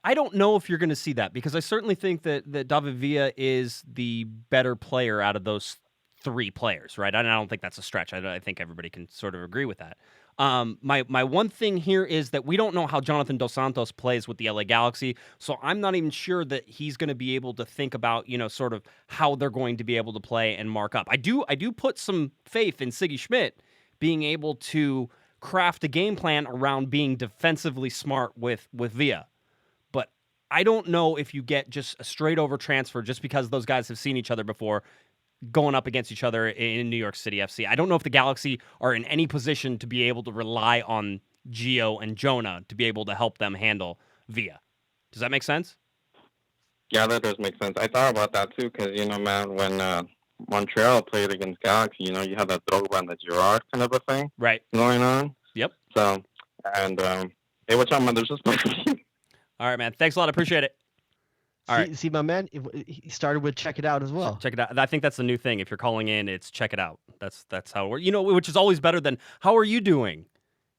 I don't know if you're going to see that, because I certainly think that David Villa is the better player out of those three players, right? I don't think that's a stretch. I think everybody can sort of agree with that. My one thing here is that we don't know how Giovani dos Santos plays with the LA Galaxy, so I'm not even sure that he's going to be able to think about, sort of how they're going to be able to play and mark up. I do put some faith in Siggy Schmidt being able to craft a game plan around being defensively smart with Villa. But I don't know if you get just a straight over transfer just because those guys have seen each other before going up against each other in New York City FC. I don't know if the Galaxy are in any position to be able to rely on Gio and Jonah to be able to help them handle Villa. Does that make sense? Yeah, that does make sense. I thought about that too, because, man, when Montreal played against Galaxy, you had that Drogba and the Girard kind of a thing right going on. Yep. So, and hey, watch out, man. There's just All right, man. Thanks a lot. I appreciate it. All right. See, my man, he started with check it out as well. Check it out. I think that's the new thing. If you're calling in, it's check it out. That's how we're, which is always better than how are you doing?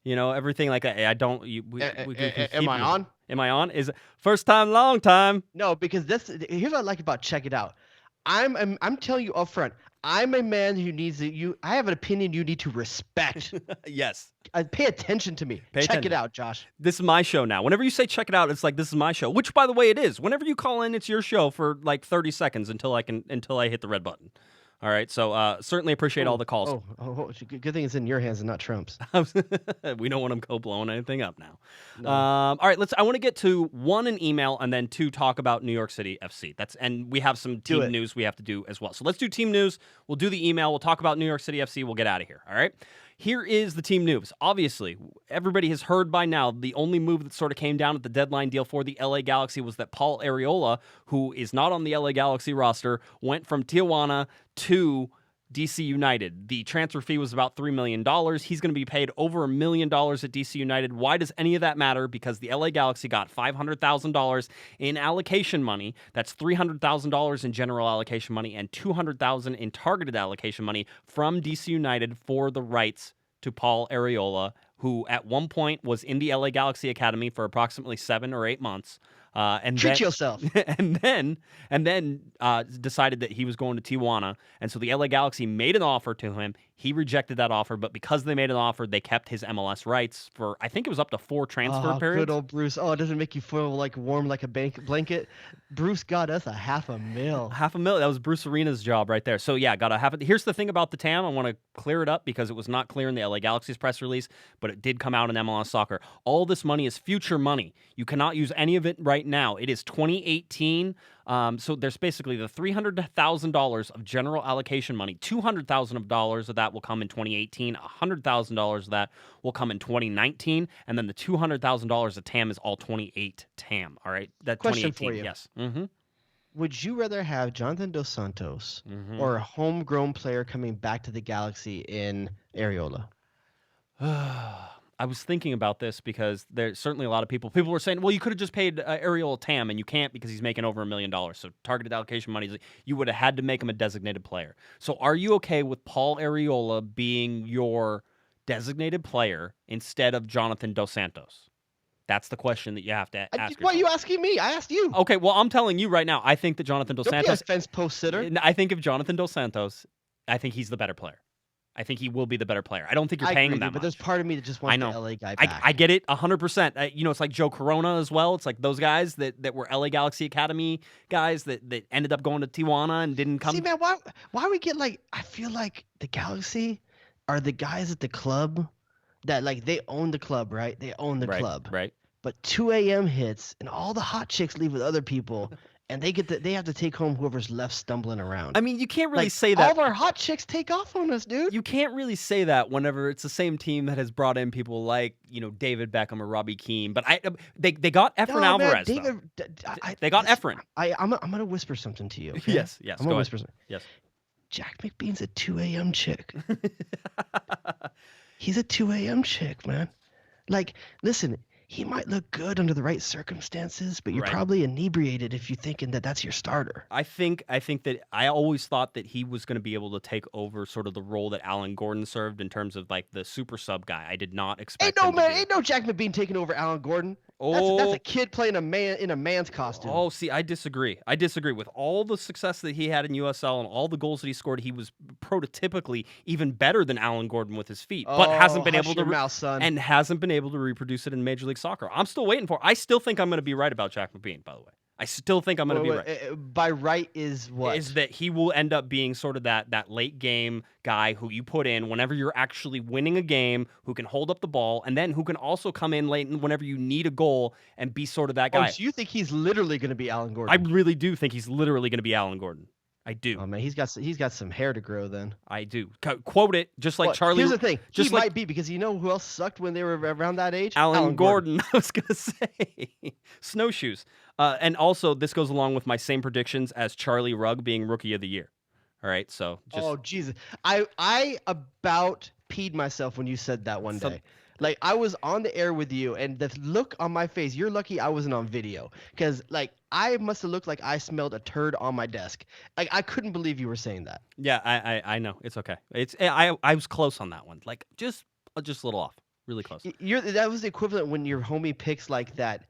Everything like I don't. Am I on? Am I on? Is it first time, long time? No, because here's what I like about check it out. I'm telling you up front. I'm a man who needs to. I have an opinion you need to respect. Yes. Pay attention to me. Check it out, Josh. This is my show now. Whenever you say check it out, it's like this is my show. Which, by the way, it is. Whenever you call in, it's your show for like 30 seconds until I hit the red button. All right, so certainly appreciate all the calls. Good thing it's in your hands and not Trump's. We don't want him blowing anything up now. No. All right, I want to get to one, an email, and then two, talk about New York City FC. And we have some team news we have to do as well. So let's do team news. We'll do the email. We'll talk about New York City FC. We'll get out of here. All right. Here is the team news. Obviously, everybody has heard by now the only move that sort of came down at the deadline deal for the LA Galaxy was that Paul Arriola, who is not on the LA Galaxy roster, went from Tijuana to DC United. The transfer fee was about $3 million. He's going to be paid over $1 million at DC United. Why does any of that matter? Because the LA Galaxy got $500,000 in allocation money. That's $300,000 in general allocation money and $200,000 in targeted allocation money from DC United for the rights to Paul Arriola, who at one point was in the LA Galaxy Academy for approximately 7 or 8 months. Treat yourself. And then decided that he was going to Tijuana. And so the LA Galaxy made an offer to him. He rejected that offer, but because they made an offer, they kept his MLS rights for, I think it was up to 4 transfer periods. Good old Bruce. Oh, it doesn't make you feel like warm like a blanket. Bruce got us $500,000. $500,000. That was Bruce Arena's job right there. So yeah, got $500,000. Here's the thing about the TAM. I want to clear it up because it was not clear in the LA Galaxy's press release, but it did come out in MLS Soccer. All this money is future money. You cannot use any of it right now. It is 2018. So there's basically the $300,000 of general allocation money. $200,000 of that will come in 2018. $100,000 of that will come in 2019, and then the $200,000 of TAM is all 28 TAM. All right, that question 2018. For you. Yes. Mm-hmm. Would you rather have Jonathan Dos Santos or a homegrown player coming back to the Galaxy in Arriola? I was thinking about this because there's certainly a lot of people were saying, well, you could have just paid Arriola TAM, and you can't because he's making over $1 million. So targeted allocation money, you would have had to make him a designated player. So are you okay with Paul Arriola being your designated player instead of Jonathan Dos Santos? That's the question that you have to ask yourself. Why are you asking me? I asked you. Okay, well, I'm telling you right now, I think that Jonathan Dos Santos... Don't be a fence post sitter. I think if Jonathan Dos Santos, I think he's the better player. I think he will be the better player. I don't think you're paying him that much. But there's part of me that just wants the LA guy back. I get it 100%. It's like Joe Corona as well. It's like those guys that were LA Galaxy Academy guys that ended up going to Tijuana and didn't come. See, man, why we get I feel like the Galaxy are the guys at the club that they own the club, right? They own the club. Right. But 2 a.m. hits and all the hot chicks leave with other people. And they have to take home whoever's left stumbling around. I mean, you can't really say that. All of our hot chicks take off on us, dude. You can't really say that whenever it's the same team that has brought in people like, David Beckham or Robbie Keane. But they got Efren Alvarez. They got Efren. I'm going to whisper something to you. Okay? Yes. I'm going to whisper something. Yes. Jack McBean's a 2 a.m. chick. He's a 2 a.m. chick, man. Listen. He might look good under the right circumstances, but you're probably inebriated if you're thinking that that's your starter. I think that I always thought that he was going to be able to take over sort of the role that Alan Gordon served in terms of the super sub guy. I did not expect. Ain't no Jack McBean taking over Alan Gordon. That's a kid playing a man in a man's costume. Oh, see, I disagree. With all the success that he had in USL and all the goals that he scored, he was prototypically even better than Alan Gordon with his feet, but hasn't been able to hasn't been able to reproduce it in Major League Soccer. I'm still waiting for it. I still think I'm going to be right about Jack McBean, by the way. I still think I'm going to be right. By right is what? Is that he will end up being sort of that late game guy who you put in whenever you're actually winning a game, who can hold up the ball, and then who can also come in late whenever you need a goal and be sort of that guy. Oh, so you think he's literally going to be Alan Gordon? I really do think he's literally going to be Alan Gordon. I do. Oh man, he's got some hair to grow then. I do. Quote it, just like Charlie. Here's the thing. He might be because you know who else sucked when they were around that age? Alan Gordon. I was gonna say snowshoes. And also, this goes along with my same predictions as Charlie Rugg being Rookie of the Year. All right, so just. Oh Jesus, I about peed myself when you said that one day. Like, I was on the air with you, and the look on my face, you're lucky I wasn't on video. Because, like, I must have looked like I smelled a turd on my desk. Like, I couldn't believe you were saying that. Yeah, I know. It's okay. I was close on that one. Like, just a little off. Really close. That was the equivalent when your homie picks, like, that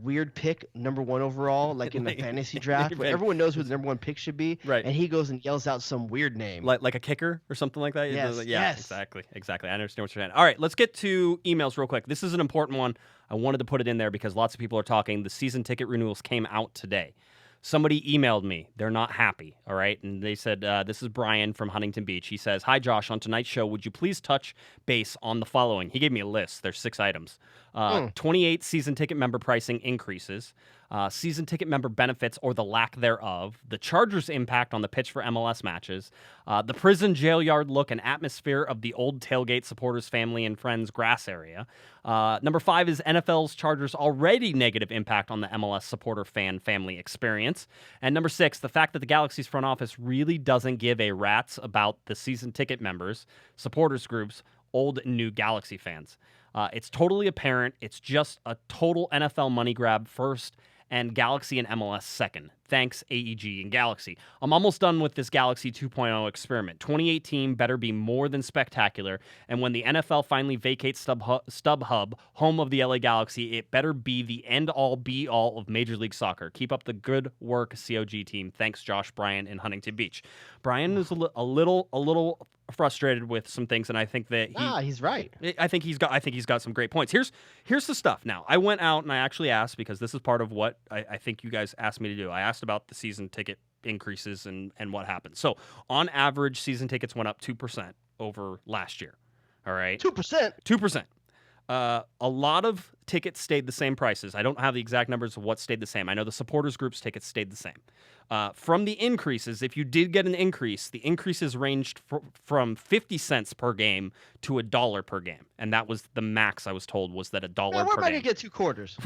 weird pick, number 1 overall, like in the fantasy draft, where everyone knows who the number 1 pick should be, right? And he goes and yells out some weird name, like a kicker or something like that. Yes, yeah, yes. exactly. I understand what you're saying. All right, let's get to emails real quick. This is an important one. I wanted to put it in there because lots of people are talking. The season ticket renewals came out today. Somebody emailed me. They're not happy, all right? And they said, this is Brian from Huntington Beach. He says, "Hi, Josh. On tonight's show, would you please touch base on the following?" He gave me a list. There's 6 items. 28 season ticket member pricing increases, season ticket member benefits or the lack thereof, the Chargers' impact on the pitch for MLS matches, the prison jail yard look and atmosphere of the old tailgate supporters, family, and friends grass area. Number 5 is NFL's Chargers' already negative impact on the MLS supporter fan family experience. And number 6, the fact that the Galaxy's front office really doesn't give a rat's about the season ticket members, supporters groups, old and new Galaxy fans. It's totally apparent. It's just a total NFL money grab first and Galaxy and MLS second. Thanks, AEG and Galaxy. I'm almost done with this Galaxy 2.0 experiment. 2018 better be more than spectacular, and when the NFL finally vacates StubHub, home of the LA Galaxy, it better be the end-all, be-all of Major League Soccer. Keep up the good work, COG team. Thanks, Josh Bryan in Huntington Beach. Brian is a little frustrated with some things, and I think that he's right. I think he's got some great points. Here's the stuff. Now, I went out and I actually asked, because this is part of what I think you guys asked me to do. I asked about the season ticket increases and what happened. So, on average, season tickets went up 2% over last year. All right, 2%. 2%. A lot of tickets stayed the same prices. I don't have the exact numbers of what stayed the same. I know the supporters group's tickets stayed the same. From the increases, if you did get an increase, the increases ranged from 50 cents per game to $1 per game, and that was the max. I was told was that $1 per game. Where am I gonna get 2 quarters?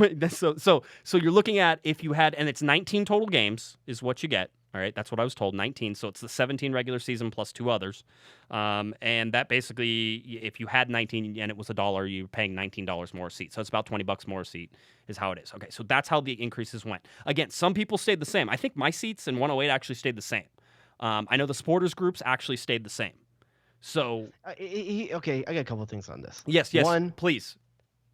So you're looking at, if you had, and it's 19 total games is what you get. All right, that's what I was told, 19. So it's the 17 regular season plus 2 others. And that basically, if you had 19 and it was $1, you're paying $19 more a seat. So it's about $20 more a seat is how it is. Okay, so that's how the increases went. Again, some people stayed the same. I think my seats in 108 actually stayed the same. I know the supporters groups actually stayed the same. So okay, I got a couple of things on this. Yes. One, please.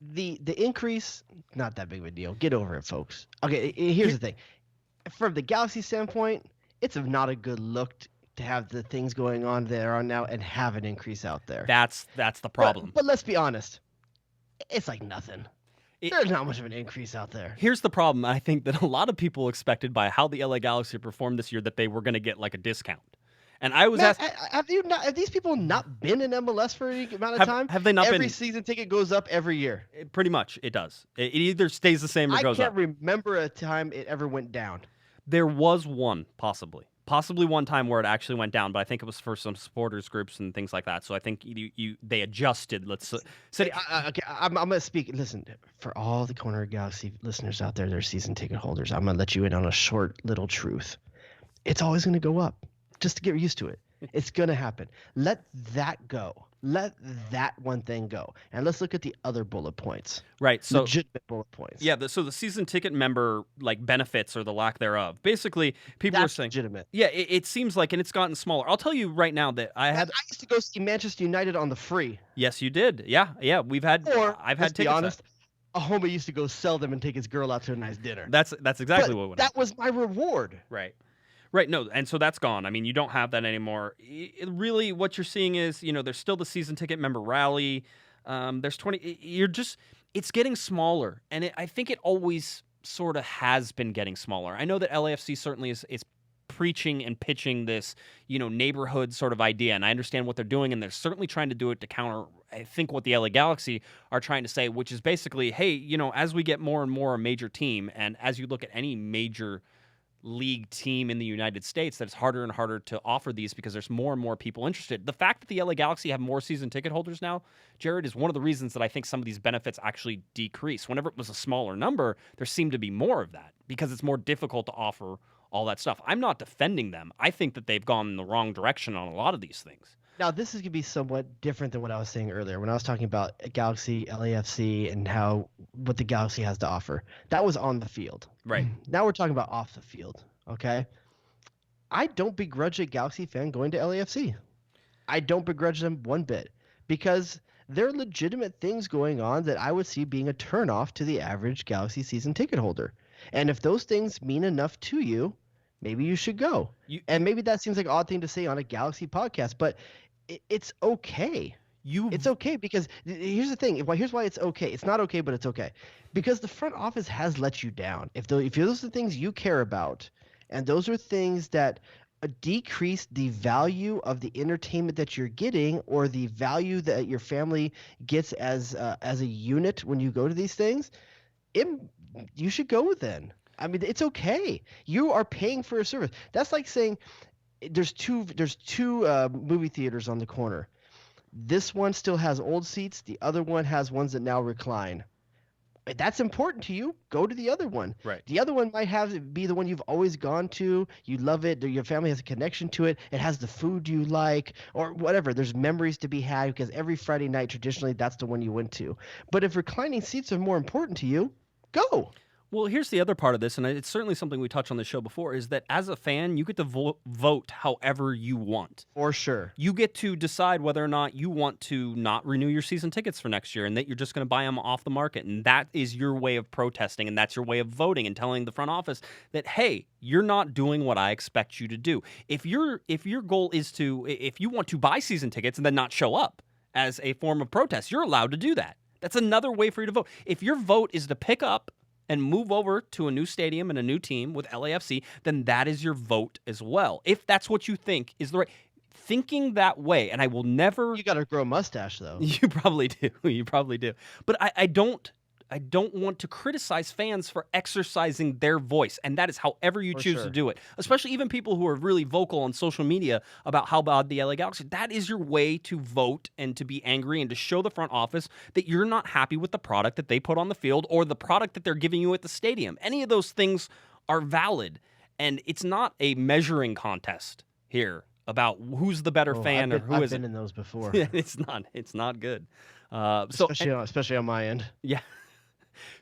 The increase, not that big of a deal. Get over it, folks. Okay, here's the thing. From the Galaxy standpoint, it's not a good look to have the things going on there on now and have an increase out there. That's the problem. But let's be honest, it's like nothing. There's not much of an increase out there. Here's the problem. I think that a lot of people expected by how the LA Galaxy performed this year that they were going to get like a discount. And I was asking, have these people not been in MLS for any amount of time? Have they not been? Every season ticket goes up every year. Pretty much, it does. It either stays the same or goes up. I can't remember a time it ever went down. There was one, possibly one time where it actually went down, but I think it was for some supporters groups and things like that. So I think they adjusted. Let's say, okay, I'm gonna speak. Listen, for all the Corner Galaxy listeners out there, they're season ticket holders. I'm gonna let you in on a short little truth. It's always gonna go up. Just to get used to it. It's going to happen. Let that go. Let that one thing go. And let's look at the other bullet points. Right. So legitimate bullet points. Yeah. So the season ticket member benefits or the lack thereof. Basically, people are saying legitimate. Yeah. It seems like, and it's gotten smaller. I'll tell you right now that I used to go see Manchester United on the free. Yes, you did. Yeah. I've had tickets. Be honest, a homie used to go sell them and take his girl out to a nice dinner. That's exactly what went on. That was my reward. Right, no, and so that's gone. I mean, you don't have that anymore. Really, what you're seeing is, there's still the season ticket member rally. There's 20. It's getting smaller, and I think it always sort of has been getting smaller. I know that LAFC certainly is preaching and pitching this, neighborhood sort of idea, and I understand what they're doing, and they're certainly trying to do it to counter, I think, what the LA Galaxy are trying to say, which is basically, hey, as we get more and more a major team, and as you look at any major league team in the United States, that it's harder and harder to offer these because there's more and more people interested. The fact that the LA Galaxy have more season ticket holders now, Jared, is one of the reasons that I think some of these benefits actually decrease. Whenever it was a smaller number, there seemed to be more of that because it's more difficult to offer all that stuff. I'm not defending them. I think that they've gone in the wrong direction on a lot of these things. Now, this is going to be somewhat different than what I was saying earlier when I was talking about Galaxy, LAFC, and what the Galaxy has to offer. That was on the field. Right. Now we're talking about off the field, okay? I don't begrudge a Galaxy fan going to LAFC. I don't begrudge them one bit because there are legitimate things going on that I would see being a turnoff to the average Galaxy season ticket holder. And if those things mean enough to you, maybe you should go. And maybe that seems like an odd thing to say on a Galaxy podcast, but it's okay. It's okay because here's the thing. Here's why it's okay. It's not okay, but it's okay. Because the front office has let you down. If those are the things you care about, and those are things that decrease the value of the entertainment that you're getting or the value that your family gets as a unit when you go to these things, you should go then. I mean, it's okay. You are paying for a service. That's like saying there's two movie theaters on the corner. This one still has old seats. The other one has ones that now recline. If that's important to you, go to the other one. Right. The other one might be the one you've always gone to. You love it. Your family has a connection to it. It has the food you like or whatever. There's memories to be had because every Friday night, traditionally, that's the one you went to. But if reclining seats are more important to you, go. Well, here's the other part of this, and it's certainly something we touched on the show before, is that as a fan, you get to vote however you want. For sure. You get to decide whether or not you want to not renew your season tickets for next year and that you're just going to buy them off the market. And that is your way of protesting, and that's your way of voting and telling the front office that, hey, you're not doing what I expect you to do. If your goal is if you want to buy season tickets and then not show up as a form of protest, you're allowed to do that. That's another way for you to vote. If your vote is to pick up and move over to a new stadium and a new team with LAFC, then that is your vote as well. If that's what you think is the right... Thinking that way, and I will never... You got to grow a mustache, though. You probably do. You probably do. But I don't want to criticize fans for exercising their voice, and that is however you choose to do it. Especially even people who are really vocal on social media about how bad the LA Galaxy. That is your way to vote and to be angry and to show the front office that you're not happy with the product that they put on the field or the product that they're giving you at the stadium. Any of those things are valid, and it's not a measuring contest here about who's the better fan or who isn't. I've been in those before. It's not good. Especially on my end. Yeah.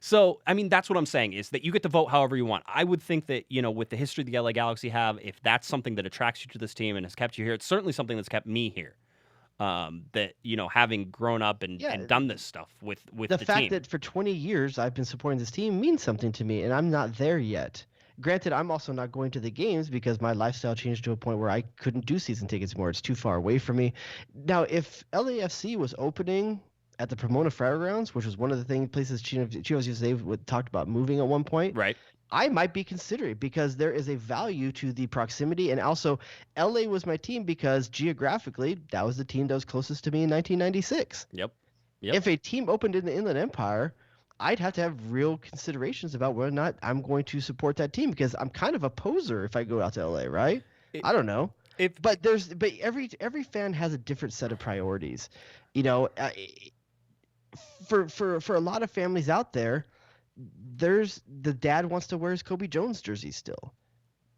So, I mean, that's what I'm saying is that you get to vote however you want. I would think that, with the history the LA Galaxy have, if that's something that attracts you to this team and has kept you here, it's certainly something that's kept me here. That, having grown up and done this stuff with the team. The fact that for 20 years I've been supporting this team means something to me, and I'm not there yet. Granted, I'm also not going to the games because my lifestyle changed to a point where I couldn't do season tickets more. It's too far away from me. Now, if LAFC was opening at the Pomona Fairgrounds, which was one of the places Chivas USA talked about moving at one point, right? I might be considering because there is a value to the proximity, and also LA was my team because geographically that was the team that was closest to me in 1996. Yep. If a team opened in the Inland Empire, I'd have to have real considerations about whether or not I'm going to support that team because I'm kind of a poser if I go out to LA, right? I don't know. But every fan has a different set of priorities. For a lot of families out there, there's the dad wants to wear his Kobe Jones jersey still,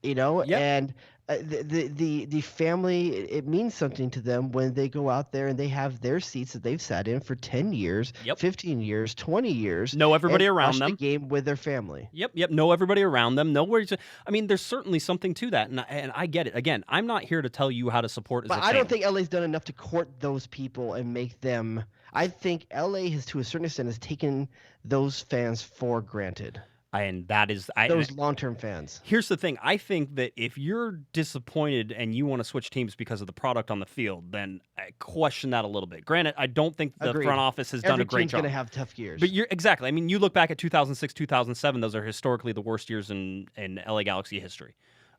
and the family, it means something to them when they go out there and they have their seats that they've sat in for 10 years, 15 years, 20 years. Know everybody around them. The game with their family. Yep. Know everybody around them. Know where. I mean, there's certainly something to that, and I get it. Again, I'm not here to tell you how to support. But I don't think LA's done enough to court those people and make them. I think LA has, to a certain extent, has taken those fans for granted. And that is those long-term fans. Here's the thing. I think that if you're disappointed and you want to switch teams because of the product on the field, then I question that a little bit. Granted, I don't think the front office has done a great job. Every team's going to have tough years. But exactly. I mean, you look back at 2006, 2007, those are historically the worst years in LA Galaxy history.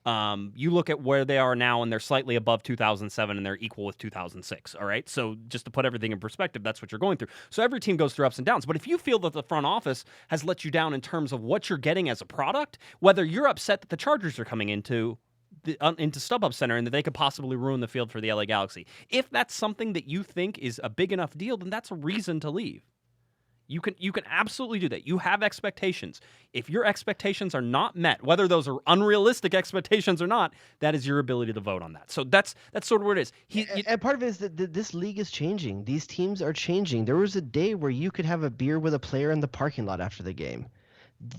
You look at where they are now, and they're slightly above 2007, and they're equal with 2006. All right, so just to put everything in perspective, that's what you're going through. So every team goes through ups and downs. But if you feel that the front office has let you down in terms of what you're getting as a product, whether you're upset that the Chargers are coming into StubHub Center and that they could possibly ruin the field for the LA Galaxy, if that's something that you think is a big enough deal, then that's a reason to leave. You can absolutely do that. You have expectations. If your expectations are not met, whether those are unrealistic expectations or not, that is your ability to vote on that. So that's sort of what it is. And part of it is that this league is changing. These teams are changing. There was a day where you could have a beer with a player in the parking lot after the game.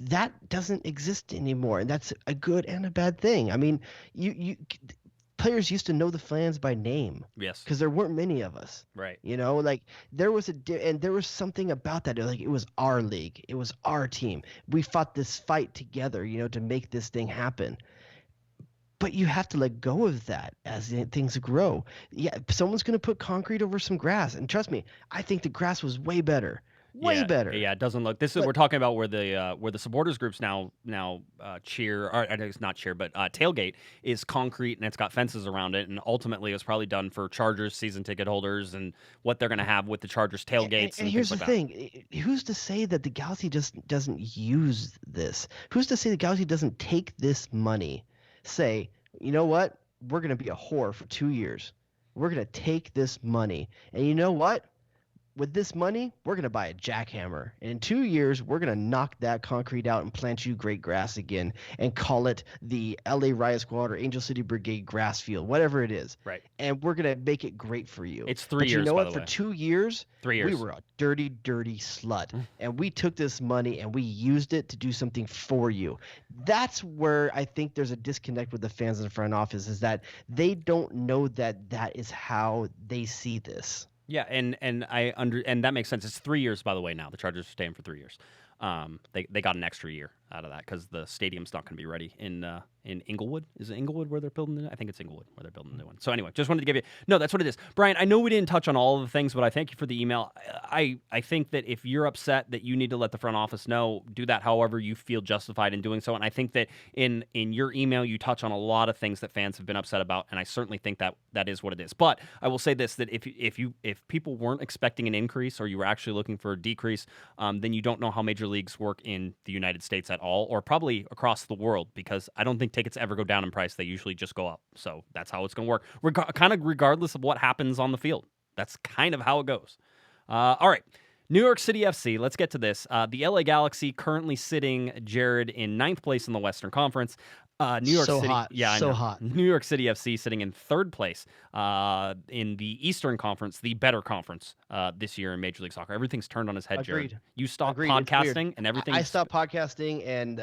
That doesn't exist anymore, and that's a good and a bad thing. I mean, players used to know the fans by name. Yes. Because there weren't many of us. Right. You know, like there was and there was something about that. Like it was our league. It was our team. We fought this fight together, you know, to make this thing happen. But you have to let go of that as things grow. Yeah, someone's going to put concrete over some grass. And trust me, I think the grass was way better. Way better. Yeah, it doesn't look. We're talking about where the supporters groups now cheer, or I guess not cheer, but tailgate is concrete and it's got fences around it, and ultimately it was probably done for Chargers season ticket holders and what they're going to have with the Chargers tailgates. And here's the thing: who's to say that the Galaxy just doesn't use this? Who's to say the Galaxy doesn't take this money, say, you know what, we're going to be a whore for 2 years. We're going to take this money, and you know what? With this money, we're going to buy a jackhammer. And in 2 years, we're going to knock that concrete out and plant you great grass again and call it the LA Riot Squad or Angel City Brigade grass field, whatever it is. Right. And we're going to make it great for you. It's 3 years, you know by what? the For way. 2 years, 3 years. we were a dirty, dirty slut. And we took this money and we used it to do something for you. That's where I think there's a disconnect with the fans in the front office, is that they don't know that that is how they see this. Yeah, and that makes sense. It's 3 years, by the way. Now the Chargers are staying for 3 years. They got an extra year out of that because the stadium's not going to be ready in Inglewood. Is it Inglewood where they're building? I think it's Inglewood where they're building the new one. So anyway, just wanted to give you. No, that's what it is, Brian. I know we didn't touch on all of the things, but I thank you for the email. I think that if you're upset that you need to let the front office know, do that however you feel justified in doing so. And I think that in your email you touch on a lot of things that fans have been upset about, and I certainly think that is what it is. But I will say this: that if people weren't expecting an increase or you were actually looking for a decrease, then you don't know how major leagues work in the United States at all, or probably across the world, because I don't think tickets ever go down in price. They usually just go up. So that's how it's going to work, kind of regardless of what happens on the field. That's kind of how it goes. All right. New York City FC, let's get to this. The LA Galaxy currently sitting, Jared, in 9th place in the Western Conference. New York City, hot. Yeah, so hot. New York City FC sitting in 3rd place in the Eastern Conference, the better conference this year in Major League Soccer. Everything's turned on its head, Agreed. Jared. You stopped Agreed. podcasting and everything. I stopped podcasting, and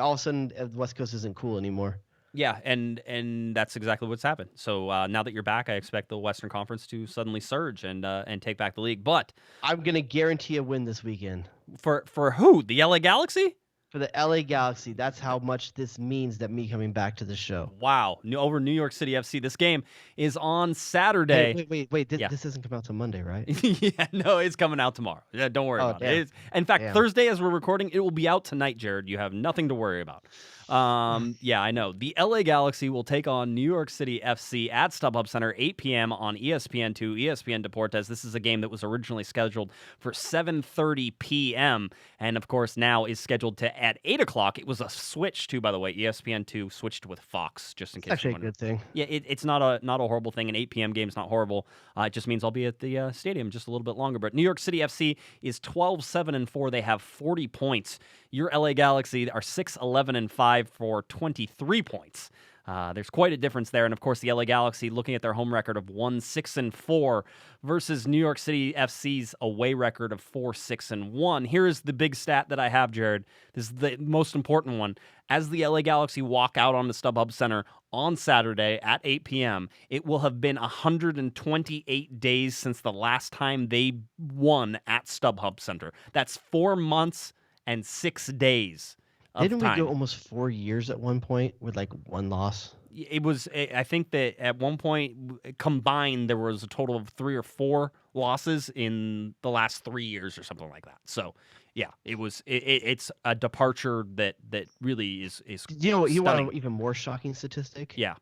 all of a sudden, the West Coast isn't cool anymore. Yeah, and that's exactly what's happened. So now that you're back, I expect the Western Conference to suddenly surge and take back the league. But I'm gonna guarantee a win this weekend. For who? The LA Galaxy? For the LA Galaxy. That's how much this means that me coming back to the show. Wow. Over New York City FC. This game is on Saturday. Wait. This doesn't come out till Monday, right? Yeah, no, it's coming out tomorrow. Yeah, don't worry about it. In fact, Thursday, as we're recording, it will be out tonight, Jared. You have nothing to worry about. Yeah, I know. The LA Galaxy will take on New York City FC at StubHub Center, 8 p.m. on ESPN2, ESPN Deportes. This is a game that was originally scheduled for 7:30 p.m. and, of course, now is scheduled to at 8 o'clock. It was a switch, too, by the way. ESPN2 switched with Fox, just in case. Actually a good thing. Yeah, it's not a horrible thing. An 8 p.m. game is not horrible. It just means I'll be at the stadium just a little bit longer. But New York City FC is 12-7-4. They have 40 points. Your LA Galaxy are 6-11-5 for 23 points. There's quite a difference there. And, of course, the LA Galaxy looking at their home record of 1-6-4 versus New York City FC's away record of 4-6-1. Here is the big stat that I have, Jared. This is the most important one. As the LA Galaxy walk out on the StubHub Center on Saturday at 8 p.m., it will have been 128 days since the last time they won at StubHub Center. That's 4 months and 6 days. Didn't we go almost 4 years at one point with like one loss? It was. I think that at one point combined there was a total of 3 or 4 losses in the last 3 years or something like that. So yeah, it was. It's a departure that really is. You know what? You want an even more shocking statistic? Yeah.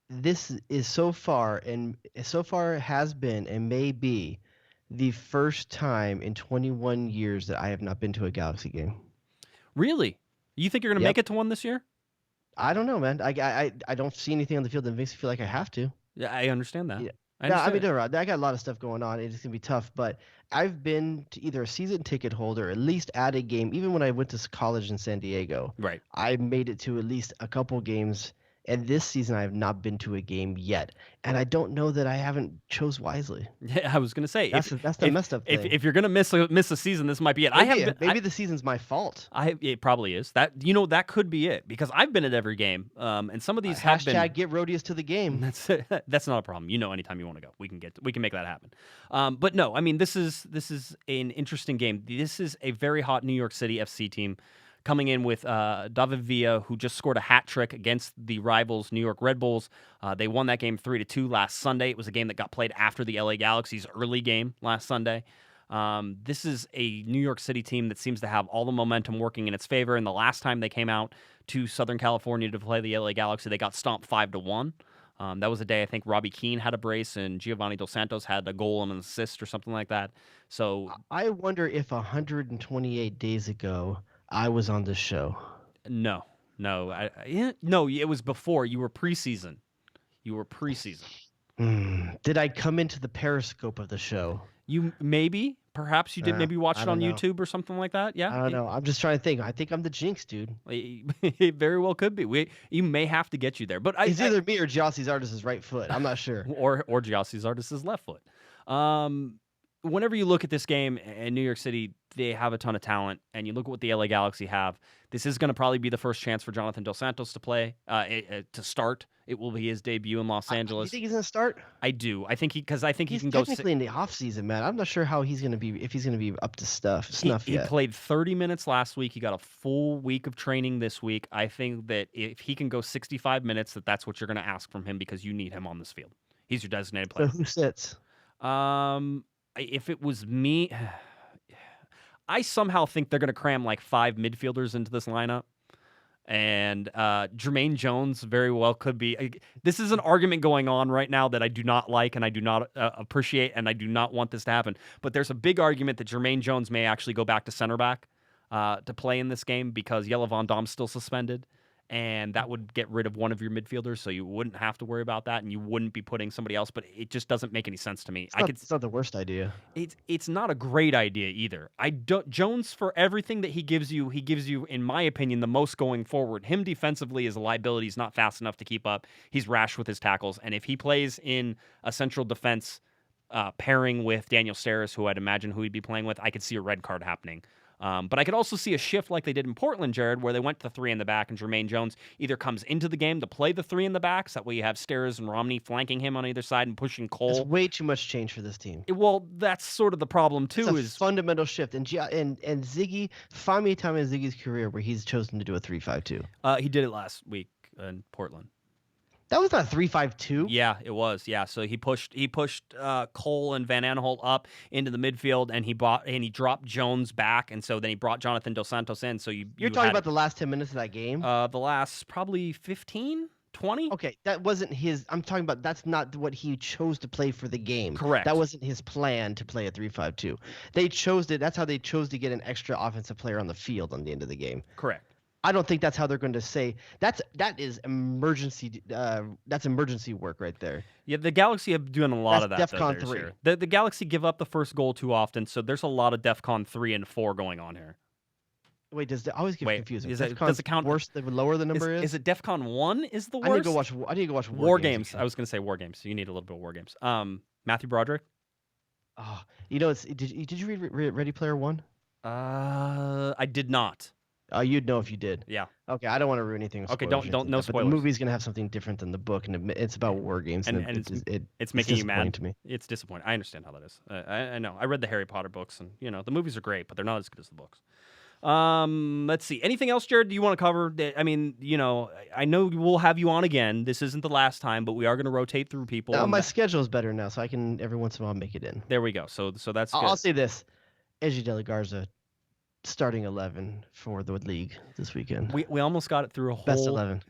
This is so far has been and may be the first time in 21 years that I have not been to a Galaxy game. Really? You think you're going to make it to one this year? I don't know, man. I don't see anything on the field that makes me feel like I have to. Yeah, I understand that. Yeah, I mean, no, I got a lot of stuff going on. It's gonna be tough, but I've been to either a season ticket holder, at least at a game. Even when I went to college in San Diego, Right. I made it to at least a couple games. And this season, I have not been to a game yet, and I don't know that I haven't chose wisely. Yeah, I was gonna say That's the messed up thing. If you're gonna miss a season, this might be it. Maybe the season's my fault. It probably is. That could be it because I've been at every game, and some of these have been. Hashtag get Rodius to the game. That's not a problem. Anytime you want to go, we can make that happen. But no, I mean this is an interesting game. This is a very hot New York City FC team. Coming in with David Villa, who just scored a hat trick against the rivals New York Red Bulls. They won that game 3-2 last Sunday. It was a game that got played after the LA Galaxy's early game last Sunday. This is a New York City team that seems to have all the momentum working in its favor. And the last time they came out to Southern California to play the LA Galaxy, they got stomped 5-1. That was a day I think Robbie Keane had a brace and Giovani dos Santos had a goal and an assist or something like that. So I wonder if 128 days ago I was on this show. No, it was before. You were preseason. Did I come into the periscope of the show? Perhaps you did. Maybe watch it on YouTube or something like that. Yeah, I don't know. I'm just trying to think. I think I'm the jinx, dude. It very well could be. You may have to get you there, but it's either me or Gyasi Zardes' right foot. I'm not sure. or Gyasi Zardes' left foot. Whenever you look at this game in New York City, they have a ton of talent, and you look at what the LA Galaxy have. This is going to probably be the first chance for Jonathan Dos Santos to play, to start. It will be his debut in Los Angeles. You think he's going to start? I do. I think he can go. He's technically in the off season, man. I'm not sure how he's going to be, if he's going to be up to snuff yet. He played 30 minutes last week. He got a full week of training this week. I think that if he can go 65 minutes, that's what you're going to ask from him because you need him on this field. He's your designated player. So who sits? If it was me, I somehow think they're going to cram like 5 midfielders into this lineup. And Jermaine Jones very well could be. This is an argument going on right now that I do not like and I do not appreciate, and I do not want this to happen. But there's a big argument that Jermaine Jones may actually go back to center back to play in this game because Jelle Van Damme's still suspended. And that would get rid of one of your midfielders, so you wouldn't have to worry about that, and you wouldn't be putting somebody else. But it just doesn't make any sense to me. It's not the worst idea. It's not a great idea either. Jones, for everything that he gives you, in my opinion, the most going forward. Him defensively is a liability. He's not fast enough to keep up. He's rash with his tackles, and if he plays in a central defense pairing with Daniel Steres, who I'd imagine who he'd be playing with, I could see a red card happening. But I could also see a shift like they did in Portland, Jared, where they went to 3 in the back, and Jermaine Jones either comes into the game to play the 3 in the back, so that way you have Steres and Romney flanking him on either side and pushing Cole. It's way too much change for this team. Well, that's sort of the problem too. It's a fundamental shift, and Ziggy, find me a time in Ziggy's career where he's chosen to do a 3-5-2. He did it last week in Portland. That was not 3-5-2. Yeah, it was. Yeah, so he pushed Cole and Van Aanholt up into the midfield, and he dropped Jones back, and so then he brought Jonathan Dos Santos in. So you're talking about the last 10 minutes of that game? The last probably 15, 20. Okay, that wasn't his. I'm talking about that's not what he chose to play for the game. Correct. That wasn't his plan to play a 3-5-2. They chose it. That's how they chose to get an extra offensive player on the field on the end of the game. Correct. I don't think that's how they're going to say that is emergency. That's emergency work right there. Yeah, the Galaxy have doing a lot of that. DEFCON 3. The Galaxy give up the first goal too often, so there's a lot of DEFCON 3 and 4 going on here. Wait, I always get confused. Does it count worse the lower the number is? Is it DEFCON 1 is the worst? I need to go watch War Games. I was going to say War Games. So you need a little bit of War Games. Matthew Broderick. Oh, did you read Ready Player One? I did not. You'd know if you did. Yeah. Okay, I don't want to ruin anything. Okay, don't no spoilers. But the movie's gonna have something different than the book, and it's about war games, and it's making you mad. To me. It's disappointing. I understand how that is. I know. I read the Harry Potter books, and the movies are great, but they're not as good as the books. Let's see. Anything else, Jared? Do you want to cover? I mean, I know we'll have you on again. This isn't the last time, but we are going to rotate through people. No, my schedule is better now, so I can every once in a while make it in. There we go. So that's. I'll say this: Eji De La Garza. Starting 11 for the league this weekend. We almost got it through a whole best 11.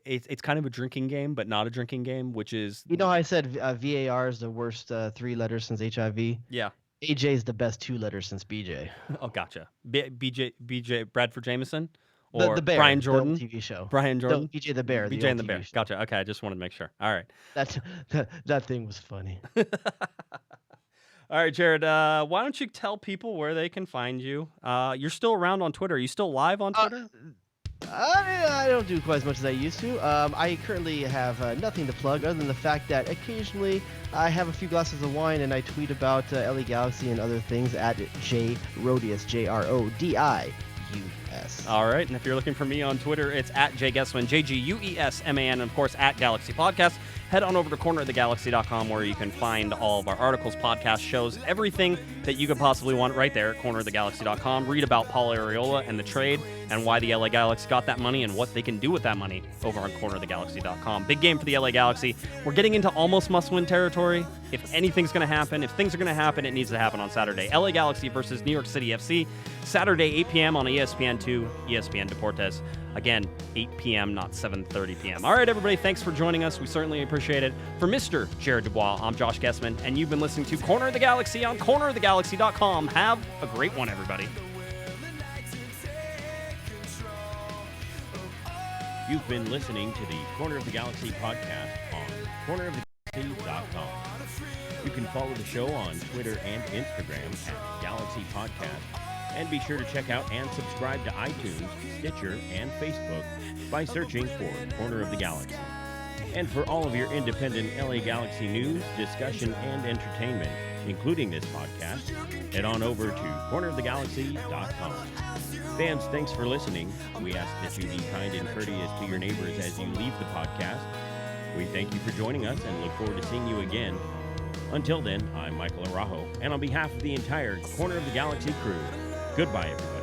It's kind of a drinking game, but not a drinking game, which is how I said VAR is the worst 3 letters since HIV. Yeah, AJ is the best 2 letters since BJ. Oh, gotcha. BJ Bradford Jameson, Or the Bear, Brian the Jordan? TV show. Brian Jordan? No, BJ the Bear. BJ and the old Bear. TV show. Gotcha. Okay, I just wanted to make sure. All right. That thing was funny. All right, Jared, why don't you tell people where they can find you? You're still around on Twitter. Are you still live on Twitter? I don't do quite as much as I used to. I currently have nothing to plug other than the fact that occasionally I have a few glasses of wine and I tweet about LA Galaxy and other things at JRodius, JRODIUS. All right, and if you're looking for me on Twitter, it's at Guesman, JGUESMAN, and of course at Galaxy Podcast. Head on over to cornerofthegalaxy.com where you can find all of our articles, podcasts, shows, everything that you could possibly want right there at cornerofthegalaxy.com. Read about Paul Arriola and the trade and why the LA Galaxy got that money and what they can do with that money over on cornerofthegalaxy.com. Big game for the LA Galaxy. We're getting into almost must-win territory. If anything's going to happen, if things are going to happen, it needs to happen on Saturday. LA Galaxy versus New York City FC, Saturday, 8 p.m. on ESPN2, ESPN Deportes. Again, 8 p.m., not 7:30 p.m. All right, everybody, thanks for joining us. We certainly appreciate it. For Mr. Jared DuBois, I'm Josh Guesman, and you've been listening to Corner of the Galaxy on cornerofthegalaxy.com. Have a great one, everybody. You've been listening to the Corner of the Galaxy podcast on cornerofthegalaxy.com. You can follow the show on Twitter and Instagram at Galaxy Podcast. And be sure to check out and subscribe to iTunes, Stitcher, and Facebook by searching for Corner of the Galaxy. And for all of your independent LA Galaxy news, discussion, and entertainment, including this podcast, head on over to cornerofthegalaxy.com. Fans, thanks for listening. We ask that you be kind and courteous to your neighbors as you leave the podcast. We thank you for joining us and look forward to seeing you again. Until then, I'm Michael Araujo, and on behalf of the entire Corner of the Galaxy crew, goodbye, everybody.